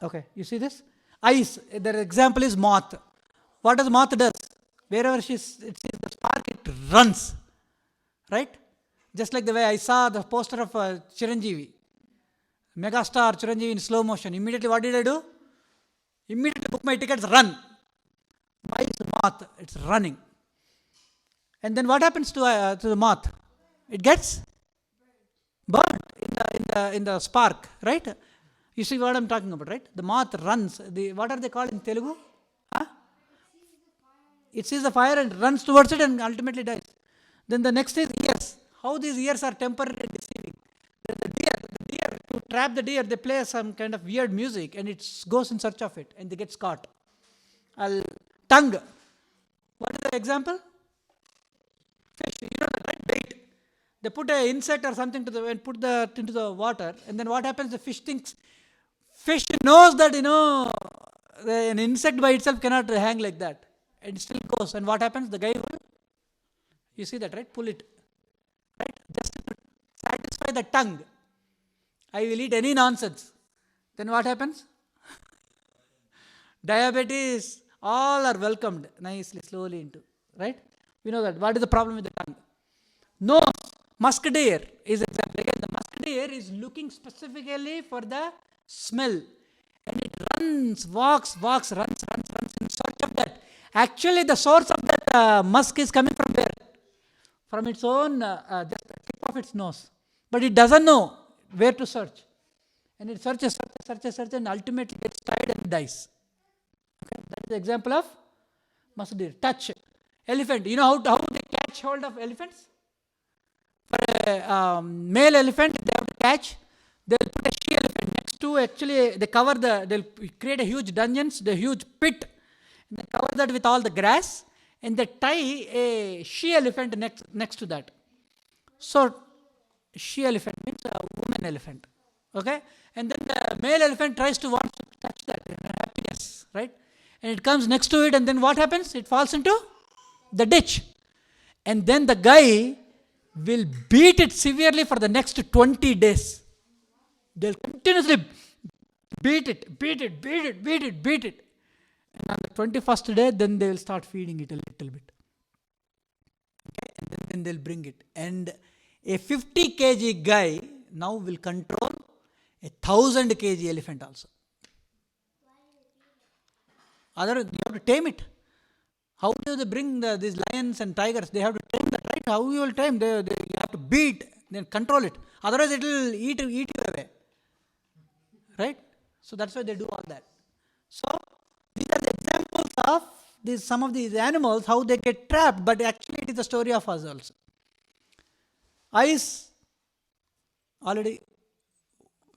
Okay, you see this? Eyes. The example is moth. What does moth does? Wherever it sees the spark, it runs. Right? Just like the way I saw the poster of Chiranjeevi, megastar Chiranjeevi in slow motion. Immediately, what did I do? Immediately book my tickets, run. Why is moth? It's running. And then what happens to the moth? It gets burnt in the spark, right? You see what I'm talking about, right? The moth runs. What are they called in Telugu? Huh? It sees the fire and runs towards it and ultimately dies. Then the next is ears. How these ears are temporarily deceiving. The deer, to trap the deer, they play some kind of weird music and it goes in search of it and they get caught. Tongue. What is the example? Fish. You know that, right? Bait. They put an insect or something and put that into the water, and then what happens? The fish thinks. Fish knows that an insect by itself cannot hang like that, and still goes. And what happens? The guy will. You see that, right? Pull it, right? Just to satisfy the tongue. I will eat any nonsense. Then what happens? Diabetes. All are welcomed nicely, slowly into, right? We know that. What is the problem with the tongue? Nose, musk deer is example. Again, the musk deer is looking specifically for the smell. And it runs, walks, runs in search of that. Actually, the source of that musk is coming from where? From its own, just the tip of its nose. But it doesn't know where to search. And it searches, and ultimately gets tired and dies. Okay, that is the example of musk deer. Touch. Elephant. You know how they catch hold of elephants? For a male elephant, they have to catch. They'll put a she elephant next to, actually, they'll create a huge dungeons, the huge pit, and they cover that with all the grass, and they tie a she elephant next to that. So, she elephant means a woman elephant. Okay? And then the male elephant tries to want to touch that happiness, right? And it comes next to it, and then what happens? It falls into the ditch. And then the guy will beat it severely for the next 20 days. They'll continuously beat it. And on the 21st day, then they will start feeding it a little bit. Okay? And then they'll bring it. And a 50 kg guy now will control a 1000 kg elephant also. Otherwise, you have to tame it. How do they bring these lions and tigers? They have to tame that, right? How you will tame? You have to beat, then control it. Otherwise, it will eat you away. Right? So that's why they do all that. So these are the examples of some of these animals, how they get trapped. But actually, it is the story of us also. Eyes Already,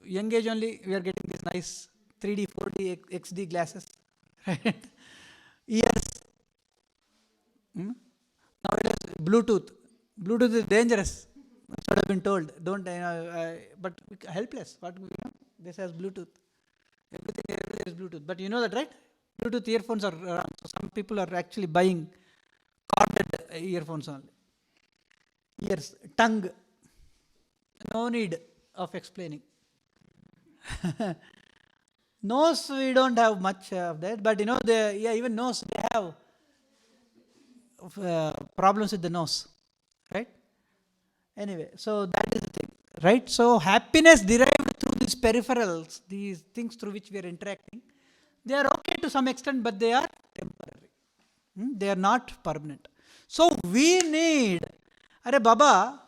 young age only, we are getting this nice 3D, 4D, XD glasses. Right? Ears. Nowadays, Bluetooth. Bluetooth is dangerous. That's what I've been told. Don't, but helpless. This has Bluetooth. Everything is Bluetooth. But you know that, right? Bluetooth earphones are wrong. So some people are actually buying corded earphones only. Ears, tongue. No need of explaining. Nose, we don't have much of that. But you know, even nose, they have problems with the nose, right? Anyway, so that is the thing, right? So happiness derived through these peripherals, these things through which we are interacting, they are okay to some extent, but they are temporary. They are not permanent. So we need, अरे बाबा,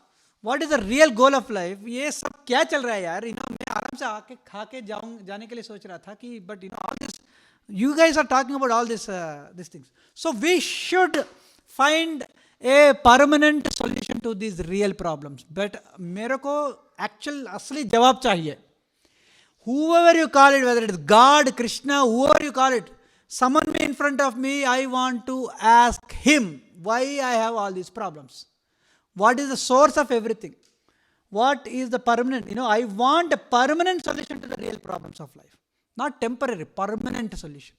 what is the real goal of life? ये सब क्या चल रहा है यार? मैं आराम से आके खा के जाने के लिए सोच रहा था कि, but all this, you guys are talking about all this, these things. So we should find a permanent solution to these real problems. But मेरे को actual असली जवाब चाहिए. Whoever you call it, whether it is God, Krishna, whoever you call it, summon me in front of me, I want to ask him why I have all these problems. What is the source of everything? What is the permanent? I want a permanent solution to the real problems of life. Not temporary, permanent solution.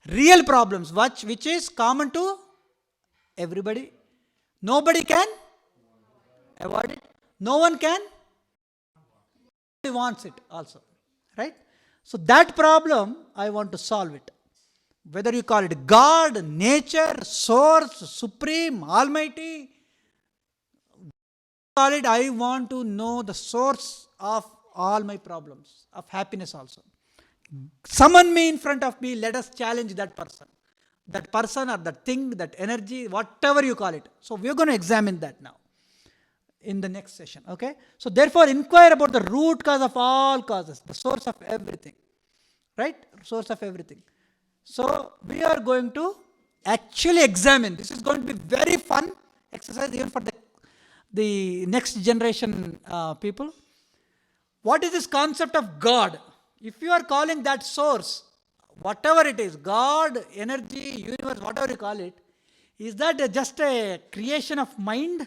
Real problems, which is common to everybody. Nobody can avoid it. No one can. He wants it also. Right? So that problem, I want to solve it. Whether you call it God, nature, source, supreme, almighty, call it, I want to know the source of all my problems, of happiness also. Summon me in front of me, let us challenge that person. That person or that thing, that energy, whatever you call it. So we're going to examine that now in the next session. Okay? So therefore, inquire about the root cause of all causes, the source of everything. Right? Source of everything. So we are going to actually examine. This is going to be very fun exercise even for the next generation people. What is this concept of God? If you are calling that source, whatever it is, God, energy, universe, whatever you call it, is that just a creation of mind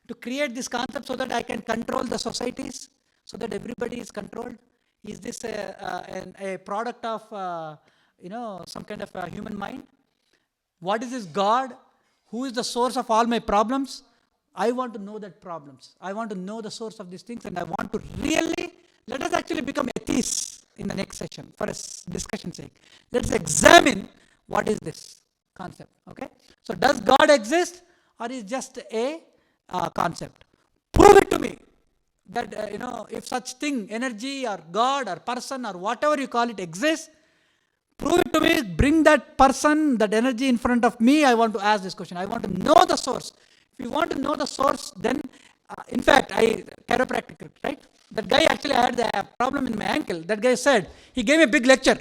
to create this concept so that I can control the societies, so that everybody is controlled? Is this a product of some kind of a human mind? What is this God? Who is the source of all my problems? I want to know that problems. I want to know the source of these things, and I want to really, let us actually become atheists in the next session for a discussion's sake. Let's examine what is this concept. Okay? So does God exist, or is just a concept? Prove it to me that if such thing, energy or God or person or whatever you call it, exists. Prove it to me. Bring that person, that energy in front of me. I want to ask this question. I want to know the source. If you want to know the source, then in fact, chiropractic, right? That guy actually had a problem in my ankle. That guy said, he gave me a big lecture.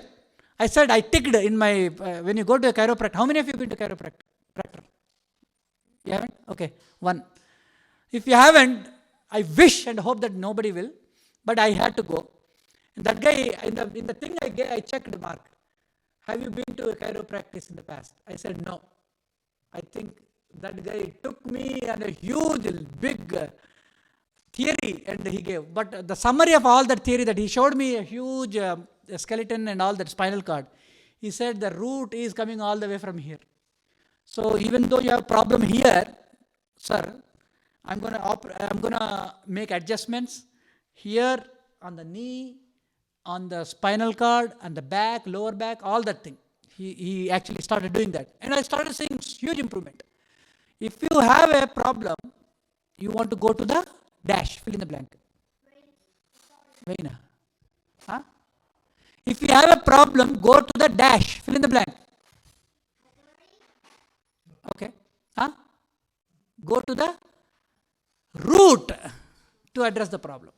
I said, I ticked in my, when you go to a chiropractor, how many of you have been to chiropractor? You haven't? Okay, one. If you haven't, I wish and hope that nobody will, but I had to go. And that guy, in the thing I checked, Mark, have you been to a chiropractic in the past? I said, no. I think that guy took me on a huge, big theory and he gave. But the summary of all that theory, that he showed me a huge skeleton and all that spinal cord. He said the root is coming all the way from here. So even though you have a problem here, sir, I'm gonna make adjustments here on the knee, on the spinal cord, on the back, lower back, all that thing. He actually started doing that. And I started seeing huge improvement. If you have a problem, you want to go to the dash, fill in the blank. Veina. Huh? If you have a problem, go to the dash, fill in the blank. Okay. Huh? Go to the root to address the problem.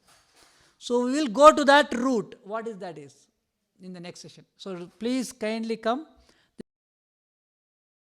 So we will go to that root. What is that is in the next session. So please kindly come.